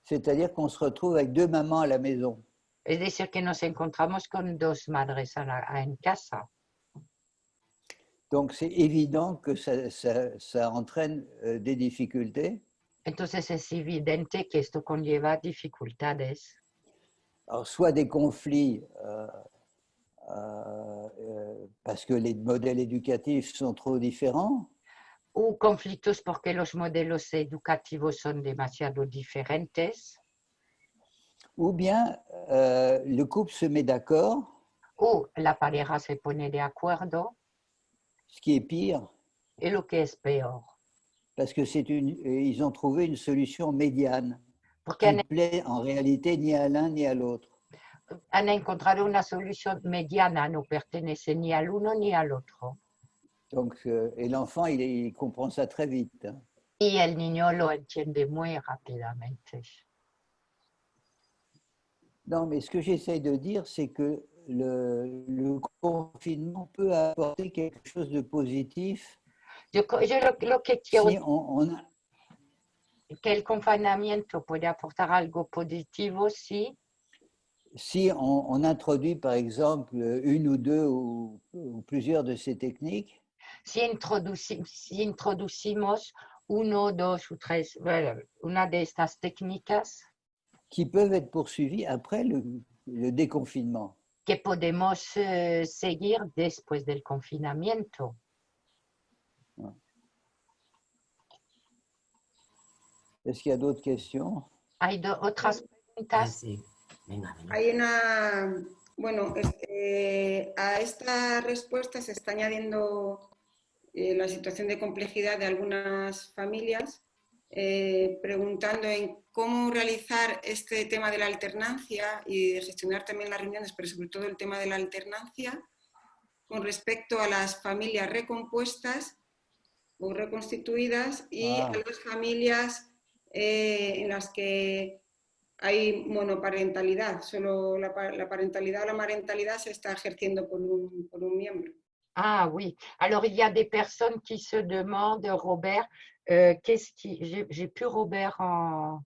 C'est-à-dire qu'on se retrouve avec deux mamans à la maison. Es decir, que nos encontramos con dos madres en casa. Donc, c'est évident que ça entraîne des difficultés. Entonces es evidente que esto conlleva dificultades. Alors, soit des conflits parce que les modèles éducatifs sont trop différents. O conflictos porque los modelos educativos son demasiado diferentes. Ou bien le couple se met d'accord. O la pareja se pone de acuerdo. Ce qui est pire. Et lo que es peor. Parce que ils ont trouvé une solution médiane Porque qui ne plaît en réalité ni à l'un ni à l'autre. Han encontrado una solución mediana, no pertenece ni al uno ni al otro. Donc, et l'enfant, il comprend ça très vite. Y el niño lo entiende muy rápidamente. Non, mais ce que j'essaye de dire, c'est que le confinement peut apporter quelque chose de positif. Yo lo que quiero si que el confinamiento puede aportar algo positivo si on introduit, par exemple, une ou deux ou plusieurs de ces techniques. Si introducimos uno, dos o tres, una de estas técnicas qui peuvent être poursuivies après le déconfinement. Que podemos seguir después del confinamiento. Est-ce qu'il y a d'autres questions? ¿Hay otras preguntas? Sí. Venga, venga. Hay una, bueno, a esta respuesta se está añadiendo la situación de complejidad de algunas familias, preguntando en cómo realizar este tema de la alternancia y de gestionar también las reuniones, pero sobre todo el tema de la alternancia con respecto a las familias recompuestas o reconstituidas y a las familias en las que hay monoparentalidad, solo la parentalidad o la marentalidad se está ejerciendo por un miembro. Ah oui, alors il y a des personnes qui se demandent, Robert, qu'est-ce qui... J'ai plus Robert en...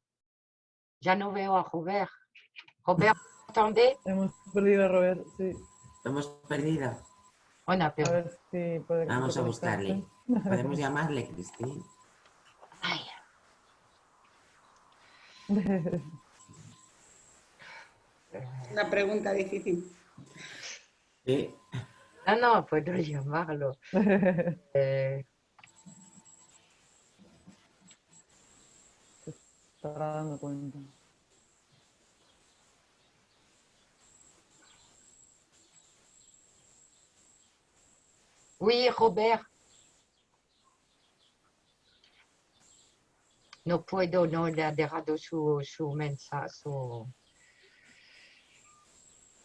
Ya no veo a Robert. Robert, ¿entendés? Hemos perdido a Robert, sí. Lo hemos perdido. On a A perdu. ver si puede Vamos a conectarse. buscarle. Podemos llamarle, Cristín. Ay, Una pregunta difícil. Sí. No, no, puedo llamarlo. Se estará dando cuenta. Oui, Robert. No puedo, no le ha dejado su mensaje.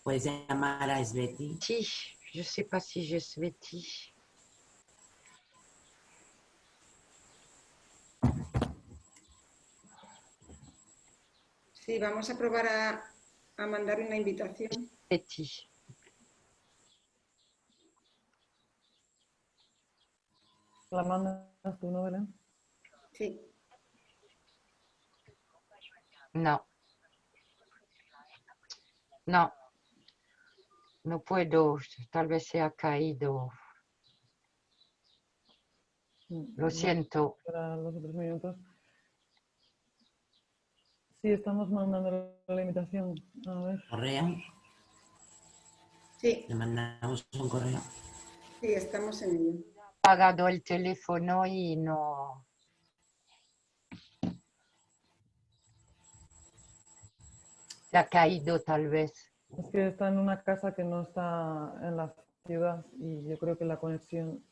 Puedes llamar a Sveti. Sí, je ne sais pas si je Sveti. Sí, vamos a probar a mandar una invitación. Sveti. ¿La mandas tú, no, Belén? Sí. No. No. No puedo, tal vez se ha caído. Lo siento. Para los otros minutos. Sí, estamos mandando la invitación. A ver. ¿Correo? Sí, Le mandamos un correo. sí, estamos en ello. He apagado el teléfono y no. Se ha caído tal vez. Es que está en una casa que no está en la ciudad y yo creo que la conexión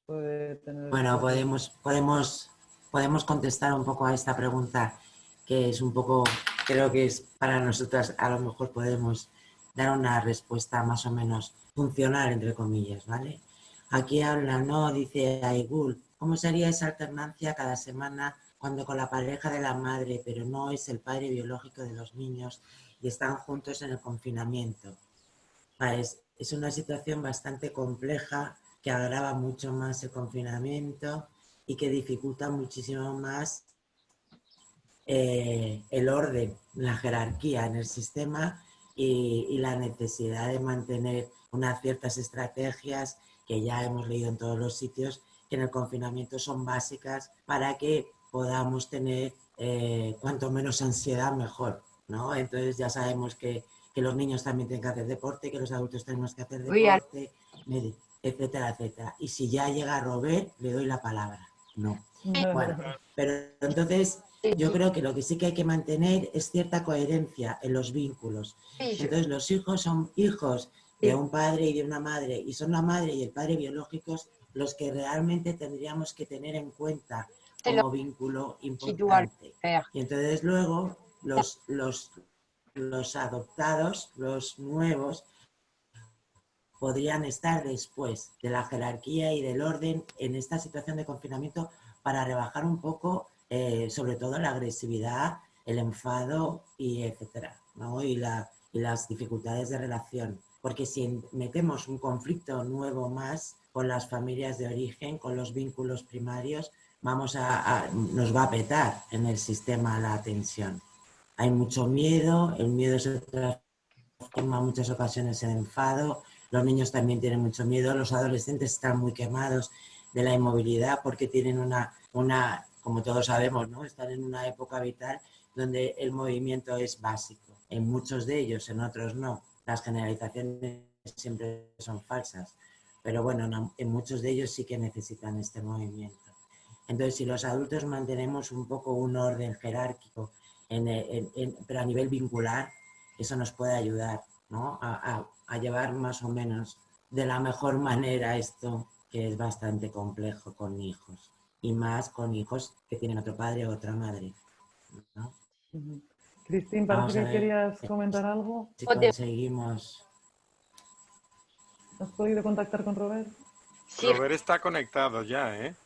puede tener... Bueno, podemos contestar un poco a esta pregunta, que es un poco, creo que es para nosotras, a lo mejor podemos dar una respuesta más o menos funcional, entre comillas, ¿vale? Aquí habla, ¿no? Dice Aigul, ¿cómo sería esa alternancia cada semana cuando con la pareja de la madre, pero no es el padre biológico de los niños y están juntos en el confinamiento? Vale, es una situación bastante compleja que agrava mucho más el confinamiento y que dificulta muchísimo más el orden, la jerarquía en el sistema y la necesidad de mantener unas ciertas estrategias que ya hemos leído en todos los sitios, que en el confinamiento son básicas para que podamos tener cuanto menos ansiedad mejor, ¿no? Entonces ya sabemos que los niños también tienen que hacer deporte, que los adultos tenemos que hacer deporte, etcétera, etcétera. Y si ya llega Robert, le doy la palabra. No. Bueno, pero entonces yo creo que lo que sí que hay que mantener es cierta coherencia en los vínculos. Entonces los hijos son hijos de un padre y de una madre, y son la madre y el padre biológicos los que realmente tendríamos que tener en cuenta como vínculo importante. Y entonces luego los adoptados, los nuevos, podrían estar después de la jerarquía y del orden en esta situación de confinamiento para rebajar un poco, sobre todo la agresividad, el enfado y etcétera, ¿no? Y las dificultades de relación. Porque si metemos un conflicto nuevo más con las familias de origen, con los vínculos primarios, nos va a petar en el sistema la tensión. Hay mucho miedo, el miedo se transforma en muchas ocasiones en enfado, los niños también tienen mucho miedo, los adolescentes están muy quemados de la inmovilidad porque tienen una, como todos sabemos, ¿no? Están en una época vital donde el movimiento es básico. En muchos de ellos, en otros no. Las generalizaciones siempre son falsas, pero bueno, en muchos de ellos sí que necesitan este movimiento. Entonces, si los adultos mantenemos un poco un orden jerárquico, pero a nivel vincular, eso nos puede ayudar, ¿no? a llevar más o menos de la mejor manera esto, que es bastante complejo con hijos, y más con hijos que tienen otro padre o otra madre, ¿no? Cristín, parece que querías comentar algo. Si conseguimos... ¿Has podido contactar con Robert? Sí. Robert está conectado ya, ¿eh?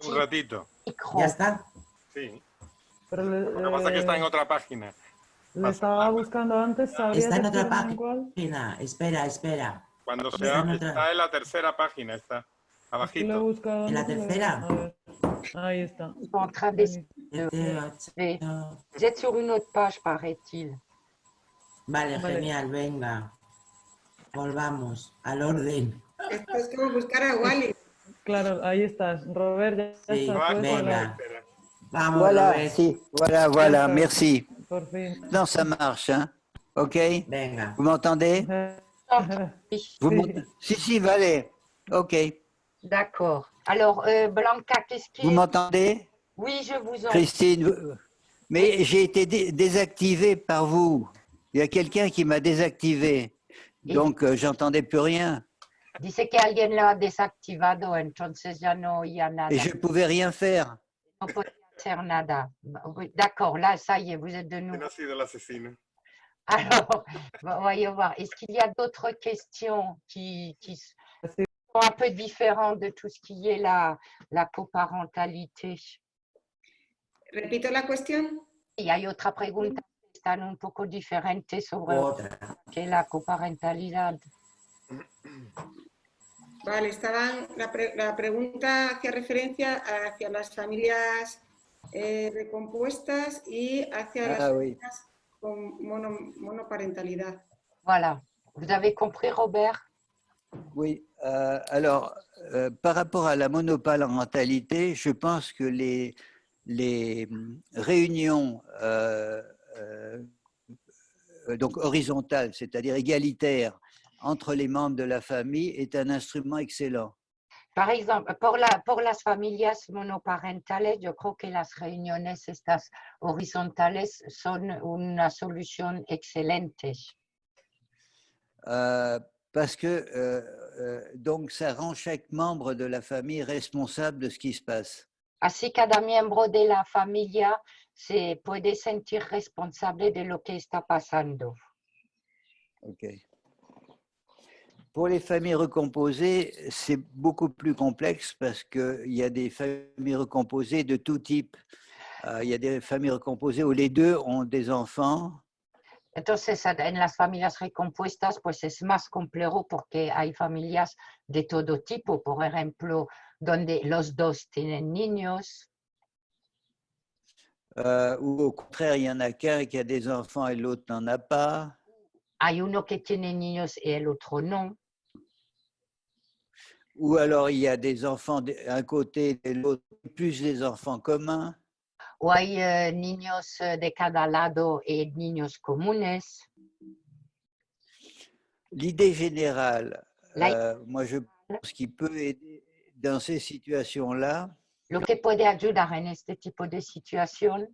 Un ratito. ¿Ya está? Sí. Pero lo que pasa es que está en otra página. Le estaba buscando antes, ¿sabrías está en otra página. ¿Cuál? Espera. Cuando está en la tercera página, está abajito. Lo he buscado ¿En la tercera? Ahí está. Vous êtes sur une autre page, paraît-il. Vale, genial, venga. Volvamos al orden. Esto es como buscar a Wally. Claro, ahí estás. Robert, ya sí, estás. Venga. Vamos, voilà, Robert. si, voilà, merci. Por fin. Non, ça marche, hein? Ok? Venga. Vous m'entendez? Si, vale. OK. D'accord. Alors, Blanca, qu'est-ce qui Vous m'entendez? Oui, je vous entends. Christine, mais j'ai été désactivé par vous. Il y a quelqu'un qui m'a désactivé. Donc, j'entendais plus rien. Dice que alguien lo ha desactivado, entonces ya no oía nada. Et je ne pouvais rien faire. No podía hacer nada. D'accord, là, ça y est, vous êtes de nouveau. ¿Quién ha sido el asesino? Alors, voyons voir. Est-ce qu'il y a d'autres questions qui sont un peu différentes de tout ce qui est la coparentalité? Repito la cuestión. Y hay otra pregunta que están un poco diferentes sobre que la coparentalidad. Vale, la pregunta hacía referencia hacia las familias recompuestas y hacia las familias con monoparentalidad. Voilà. Vous avez compris, Robert? Oui. Alors, par rapport à la monoparentalité, je pense que les réunions donc horizontales, c'est-à-dire égalitaires, entre les membres de la famille est un instrument excellent. Par exemple, por las familias monoparentales, yo creo que las reuniones estas horizontales son una solución excelente. Parce que donc ça rend chaque membre de la famille responsable de ce qui se passe. Así cada miembro de la familia se puede sentir responsable de lo que está pasando. Ok. Pour les familles recomposées, c'est beaucoup plus complexe parce qu'il y a des familles recomposées de tout type. Il y a des familles recomposées où les deux ont des enfants. Entonces, en las familias recompuestas, pues es más complejo porque hay familias de todo tipo, por ejemplo, donde los dos tienen niños. Ou au contraire, il y en a qu'un qui a des enfants et l'autre n'en a pas. Hay uno que tiene niños y el otro no. Ou alors il y a des enfants d'un côté et de l'autre, plus des enfants communs. O hay niños de cada lado y niños comunes. L'idée générale, moi je pense qu'il peut aider dans ces situations-là. Lo que puede ayudar en este tipo de situación,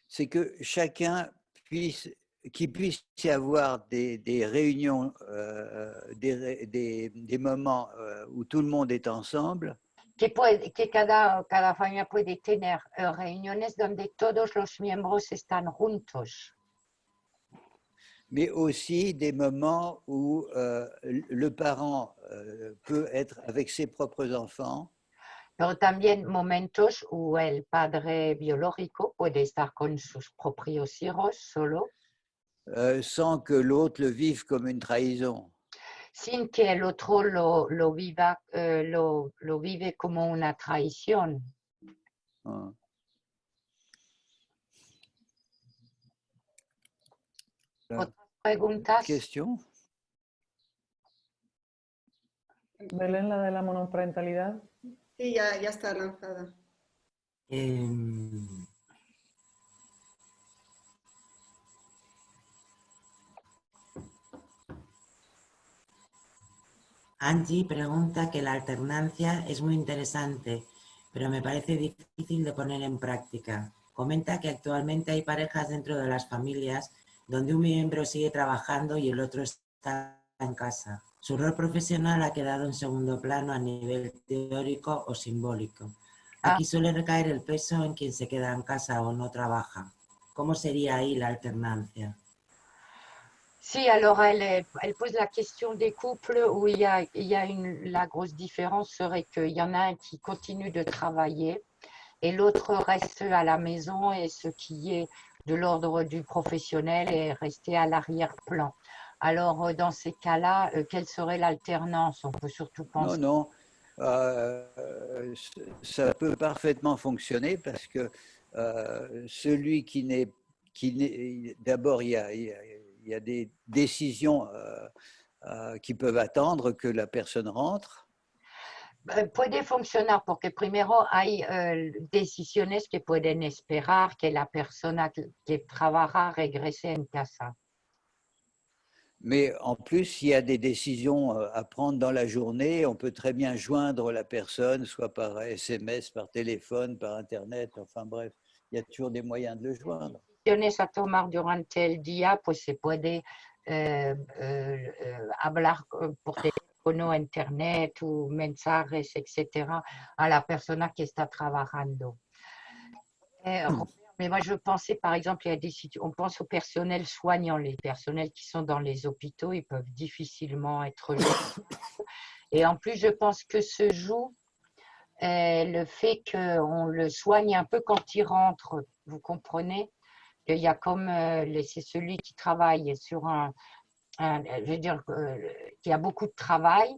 c'est que chacun qu'il puisse y avoir des réunions, des moments où tout le monde est ensemble. Que cada familia puede tener reuniones donde todos los miembros están juntos. Mais aussi des moments où le parent peut être avec ses propres enfants. Pero también momentos où el padre biológico puede estar con sus propios hijos solo. Sans que l'autre le vive comme une trahison. Sin que el otro lo vive como una traición. ¿Otras preguntas? Question? Belén, la de la monoparentalidad. Sí, ya está lanzada. Angie pregunta que la alternancia es muy interesante, pero me parece difícil de poner en práctica. Comenta que actualmente hay parejas dentro de las familias donde un miembro sigue trabajando y el otro está en casa. Su rol profesional ha quedado en segundo plano a nivel teórico o simbólico. Aquí suele recaer el peso en quien se queda en casa o no trabaja. ¿Cómo sería ahí la alternancia? Si, alors elle pose la question des couples où la grosse différence serait qu'il y en a un qui continue de travailler et l'autre reste à la maison et ce qui est de l'ordre du professionnel est resté à l'arrière-plan. Alors, dans ces cas-là, quelle serait l'alternance? On peut surtout penser… Non, ça peut parfaitement fonctionner parce que celui qui n'est… D'abord, il y a des décisions qui peuvent attendre que la personne rentre. Puede funcionar porque primero hay decisiones que pueden esperar que la persona que trabaja regrese en casa. Mais en plus, il y a des décisions à prendre dans la journée. On peut très bien joindre la personne, soit par SMS, par téléphone, par Internet, enfin bref, il y a toujours des moyens de le joindre. Decisiones a tomar durante el día, pues se puede hablar por teléfono, Internet o mensajes, etcétera, a la persona que está trabajando. Mais moi, je pensais, par exemple, il y a on pense au personnel soignant, les personnels qui sont dans les hôpitaux, ils peuvent difficilement être joints. Et en plus, je pense que se joue le fait qu'on le soigne un peu quand il rentre, vous comprenez? Il y a comme, c'est celui qui travaille sur je veux dire, qui a beaucoup de travail.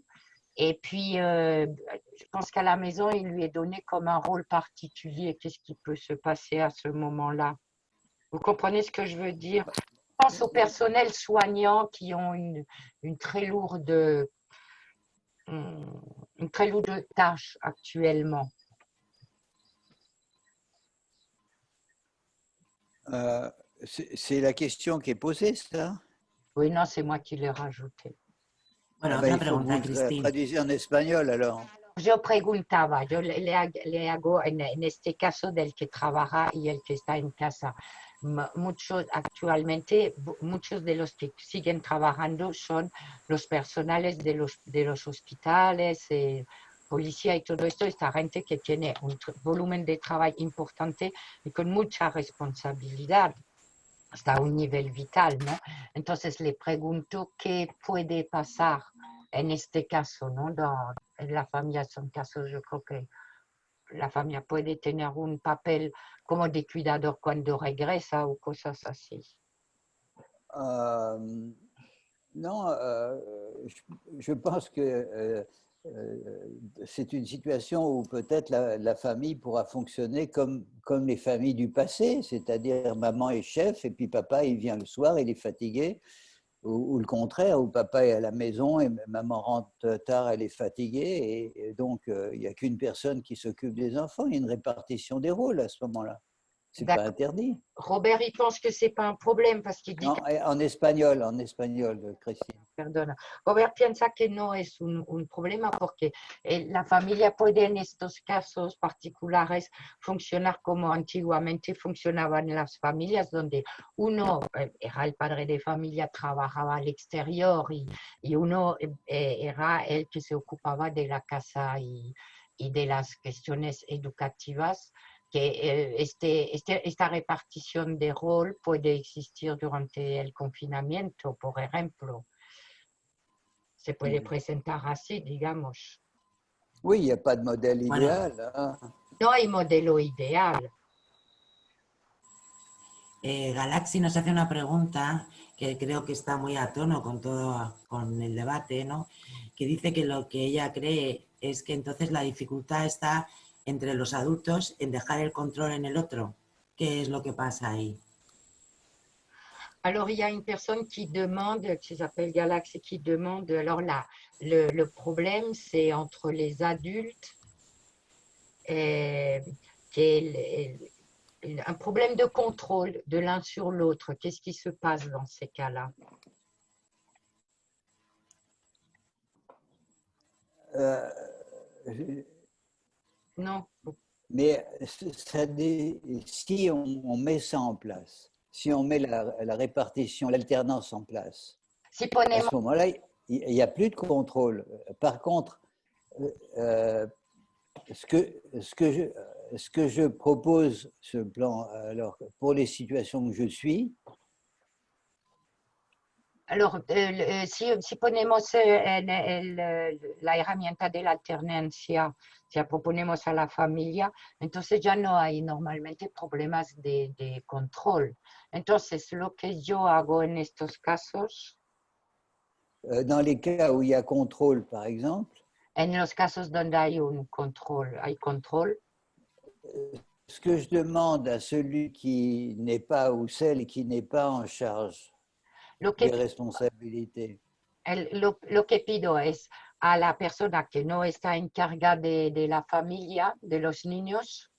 Et puis, je pense qu'à la maison, il lui est donné comme un rôle particulier. Qu'est-ce qui peut se passer à ce moment-là? Vous comprenez ce que je veux dire? Je pense aux personnels soignants qui ont une très lourde tâche actuellement. C'est la question qui est posée, ça? Oui, non, c'est moi qui l'ai rajouté. Bueno, Ah otra il faut que pregunta, vous Cristín. traduisiez en espagnol, alors. Yo preguntaba, yo le hago en este caso del que trabaja y el que está en casa. Actualmente, muchos de los que siguen trabajando son los personales de los hospitales, policía y todo esto, esta gente que tiene un volumen de trabajo importante y con mucha responsabilidad hasta un nivel vital, ¿no? Entonces le pregunto qué puede pasar en este caso, ¿no? En la familia son casos, yo creo que la familia puede tener un papel como de cuidador cuando regresa o cosas así. Non, je pense que c'est une situation où peut-être la famille pourra fonctionner comme les familles du passé, c'est-à-dire maman est chef et puis papa il vient le soir, il est fatigué, ou le contraire, où papa est à la maison et maman rentre tard, elle est fatiguée, et donc il n'y a qu'une personne qui s'occupe des enfants, il y a une répartition des rôles à ce moment-là. C'est pas interdit. Robert, il pense que c'est pas un problème parce qu'il dit non, en espagnol, Christine. Perdona. Robert piensa que no es un problema porque la familia puede en estos casos particulares funcionar como antiguamente funcionaban las familias, donde uno era el padre de familia, trabajaba al exterior y uno era el que se ocupaba de la casa y de las cuestiones educativas. Que esta repartición de rol puede existir durante el confinamiento, por ejemplo. Se puede presentar así, digamos. Oui, il n'y a pas de modèle idéal. Bueno, hein. No hay modelo ideal. Galaxy nos hace una pregunta que creo que está muy a tono con el debate, ¿no? Que dice que lo que ella cree es que entonces la dificultad está entre los adultos en dejar el control en el otro. ¿Qué es lo que pasa ahí? Alors, il y a une personne qui demande, qui s'appelle Galaxy, qui demande, alors là, le problème, c'est entre les adultes, un problème de contrôle de l'un sur l'autre. Qu'est-ce qui se passe dans ces cas-là? Non. Mais si on met ça en place, si on met la répartition, l'alternance en place, à ce moment-là, il n'y a plus de contrôle. Par contre, ce que je propose sur le plan, alors, pour les situations que je suis. Alors, si ponemos la herramienta de la alternancia, si la proponemos a la familia, entonces ya no hay normalmente problemas de control. Entonces, lo que yo hago en estos casos. Dans les cas où il y a contrôle, par exemple. En los casos donde hay un control, hay control. Ce que je demande à celui qui n'est pas ou celle qui n'est pas en charge de responsabilité. Lo que pido es a la persona que no está encargada de la familia, de los niños,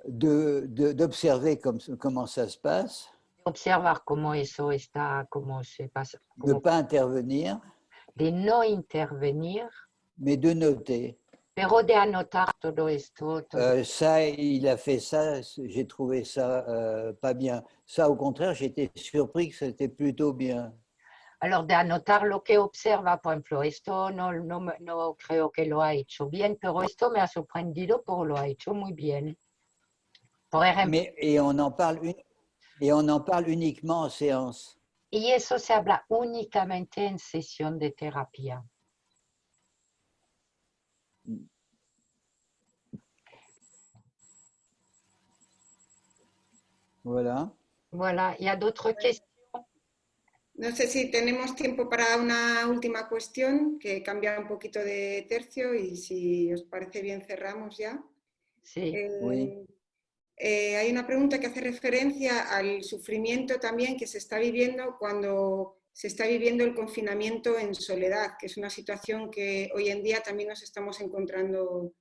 d'observer comment ça se passe. Observar cómo eso está, cómo se pasa. Ne pas intervenir, De no intervenir, mais de noter. pero de anotar todo esto. Ça, il a fait ça, j'ai trouvé ça pas bien. Ça, au contraire, j'étais surpris que c'était plutôt bien. Alors, de anotar lo que observa, por ejemplo, esto no creo que lo ha hecho bien, pero esto me ha sorprendido porque lo ha hecho muy bien. Por ejemplo, Et on en parle uniquement en séance. y eso se habla únicamente en sesión de terapia. Voilà. Voilà, ¿y hay otras questions? No sé si tenemos tiempo para una última cuestión, que cambia un poquito de tercio y si os parece bien cerramos ya. Sí. Oui. Hay una pregunta que hace referencia al sufrimiento también que se está viviendo cuando se está viviendo el confinamiento en soledad, que es una situación que hoy en día también nos estamos encontrando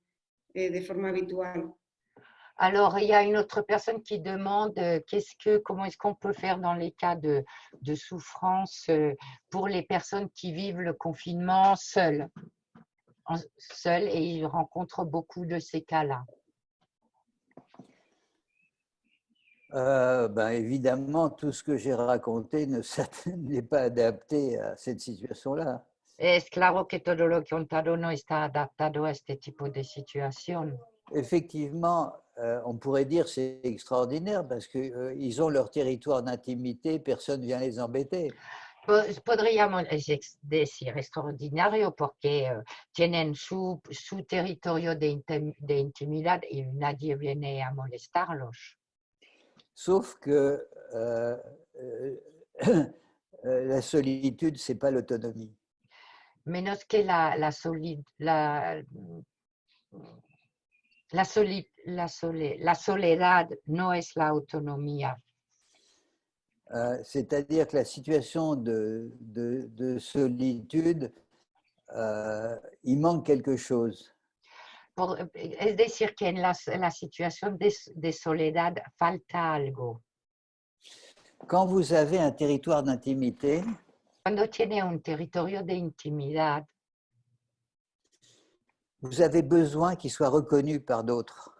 de forma habitual. Alors, il y a une autre personne qui demande comment est-ce qu'on peut faire dans les cas de souffrance pour les personnes qui vivent le confinement seules. Et ils rencontrent beaucoup de ces cas-là. Évidemment, tout ce que j'ai raconté n'est pas adapté à cette situation-là. Es claro que todo lo que he contado no está adaptado a este tipo de situación. Effectivement, on pourrait dire c'est extraordinaire parce qu'ils ont leur territoire d'intimité, personne ne vient les embêter. Podríamos decir extraordinario porque tienen su territorio de intimidad y nadie viene a molestarlos. Sauf que la solitude, ce n'est pas l'autonomie. Menos que la soledad no es la autonomía. C'est-à-dire que la situation de solitude, il manque quelque chose. Es decir, que en la situación de soledad falta algo. Quand vous avez un territoire d'intimité, Cuando tiene un territorio de intimidad, vous avez besoin qu'il soit reconnu par d'autres.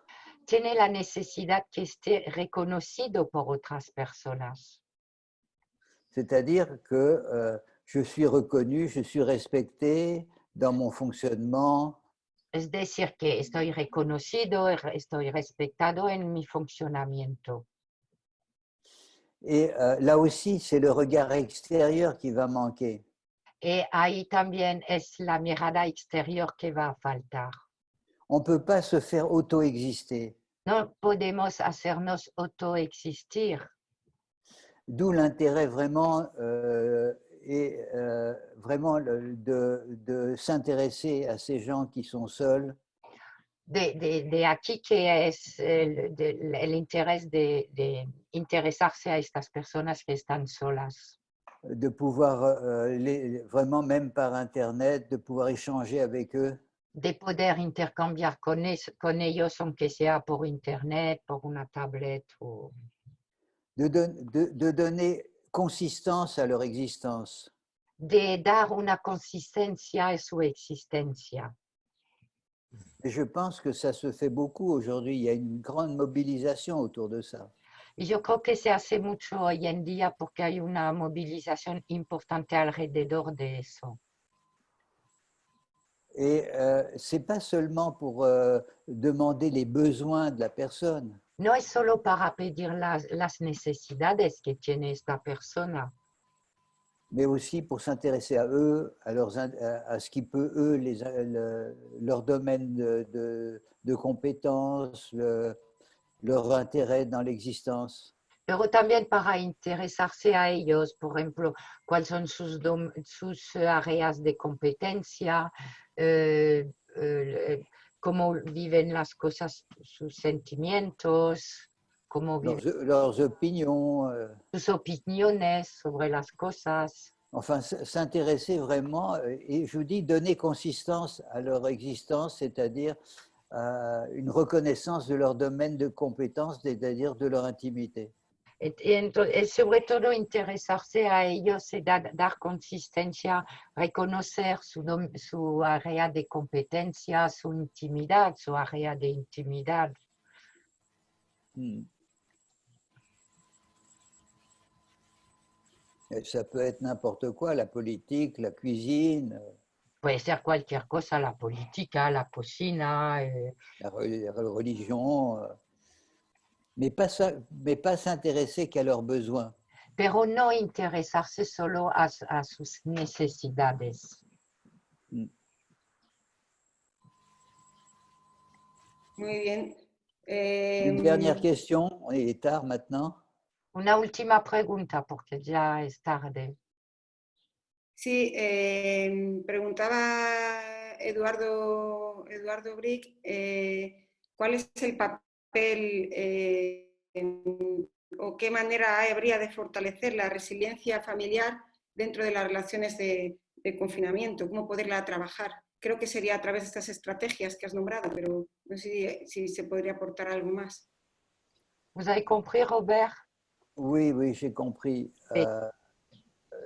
Tiene la necesidad que esté reconocido por otras personas. C'est-à-dire que je suis reconnu, je suis respecté dans mon fonctionnement. Es decir, que estoy reconocido, estoy respetado en mi funcionamiento. Et là aussi, c'est le regard extérieur qui va manquer. Y ahí también es la mirada exterior que va a faltar. On ne peut pas se faire auto-exister. No podemos hacernos autoexistir. D'où l'intérêt vraiment, vraiment de s'intéresser à ces gens qui sont seuls. De aquí que es el interés de interesarse a estas personas que están solas. De pouvoir, vraiment même par Internet, de pouvoir échanger avec eux. De poder intercambiar con ellos, aunque sea por internet, por una tablet. De donner consistance à leur existence. De dar una consistencia a su existencia. Et je pense que ça se fait beaucoup aujourd'hui. Il y a une grande mobilisation autour de ça. Y yo creo que se hace mucho hoy en día porque hay una movilización importante alrededor de eso. Et ce n'est pas seulement pour demander les besoins de la personne. No es solo para pedir las necesidades que tiene esta persona. Mais aussi pour s'intéresser à eux, à ce qui peut, eux, leur domaine de compétences, leur intérêt dans l'existence. Pero también para interesarse a ellos, por ejemplo, cuáles son sus áreas de competencia, cómo viven las cosas, sus sentimientos, cómo viven leurs opinions. Sus opiniones sobre las cosas. Enfin, s'intéresser vraiment, et je vous dis, donner consistance à leur existence, c'est-à-dire une reconnaissance de leur domaine de compétences, c'est-à-dire de leur intimité. sobre todo interesarse a ellos y dar consistencia, reconocer su área de competencia, su intimidad, su área de intimidad. Ça peut être n'importe quoi, la politique, la cuisine. Puede ser cualquier cosa, la política, la cocina. La religion. Mais pas s'intéresser qu'à leurs besoins. Pero no interesarse solo a sus necesidades. Muy bien. Une dernière question, il est tard maintenant. Una última pregunta, porque ya es tarde. Sí, preguntaba Eduardo Brick, ¿cuál es el papel o qué manera habría de fortalecer la resiliencia familiar dentro de las relaciones de confinamiento? ¿Cómo poderla trabajar? Creo que sería a través de estas estrategias que has nombrado, pero no sé si se podría aportar algo más. Vous avez compris, Robert? Oui, j'ai compris.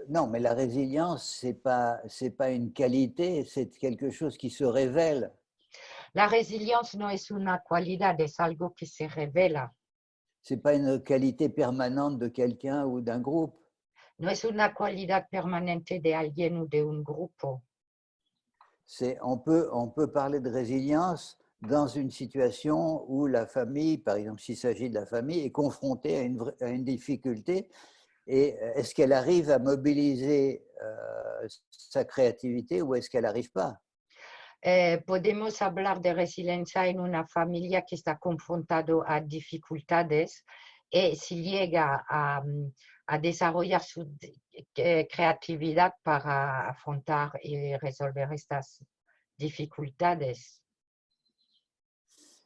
Non, mais la résilience, c'est pas une qualité, c'est quelque chose qui se révèle. La résilience no es una cualidad, es algo que se revela. C'est pas une qualité permanente de quelqu'un ou d'un groupe. No es una cualidad permanente de alguien o de un grupo. On peut parler de résilience dans une situation où la famille, par exemple, s'il s'agit de la famille, est confrontée à une difficulté. Et est-ce qu'elle arrive à mobiliser sa créativité ou est-ce qu'elle n'arrive pas? Podemos hablar de resiliencia en una familia que está confrontado a dificultades y si llega a desarrollar su creatividad para afrontar y resolver estas dificultades.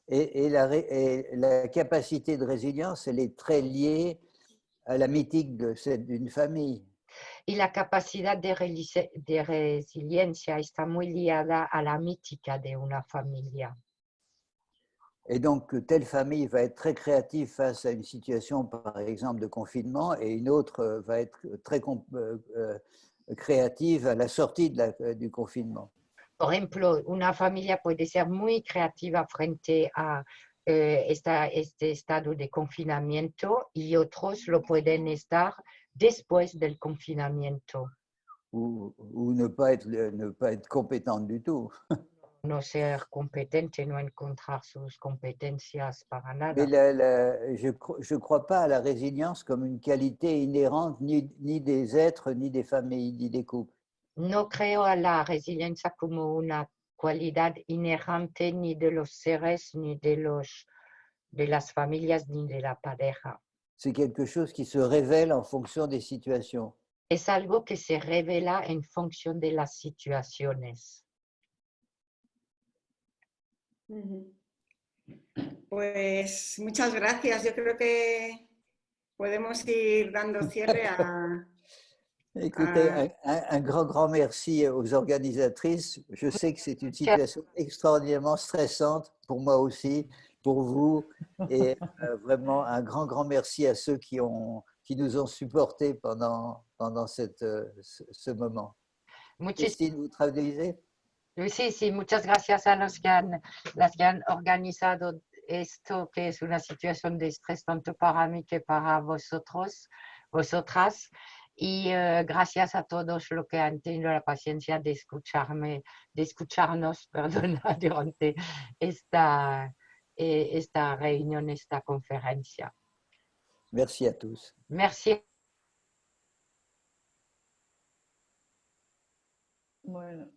Et la capacité de résilience, elle est très liée à la mythique d'une famille. Y la capacidad de resiliencia está muy ligada a la mítica de una familia. Et donc, telle famille va être très créative face à une situation, par exemple, de confinement, et une autre va être très créative à la sortie du confinement. Por ejemplo, una familia puede ser muy creativa frente a este estado de confinamiento y otros lo pueden estar después del confinamiento. Ou ne pas être compétente du tout. No ser competente, no encontrar sus competencias para nada. Mais je ne crois pas à la résilience comme une qualité inhérente ni des êtres, ni des familles, ni des couples. No creo a la resiliencia como una cualidad inherente ni de los seres, ni de las familias, ni de la pareja. C'est quelque chose qui se révèle en fonction des situations. Es algo que se revela en función de las situaciones. Pues muchas gracias. Yo creo que podemos ir dando cierre a... Écoutez, un grand merci aux organisatrices. Je sais que c'est une situation extraordinairement stressante pour moi aussi, pour vous, et vraiment un grand merci à ceux qui nous ont supportés pendant ce moment. Christine, vous traduisez? Sí, muchas gracias a las que han organizado esto, que es una situación de estrés tanto para mí que para vosotras. Y gracias a todos los que han tenido la paciencia de escucharnos, durante esta reunión, esta conferencia. Merci à tous. Merci. Bueno.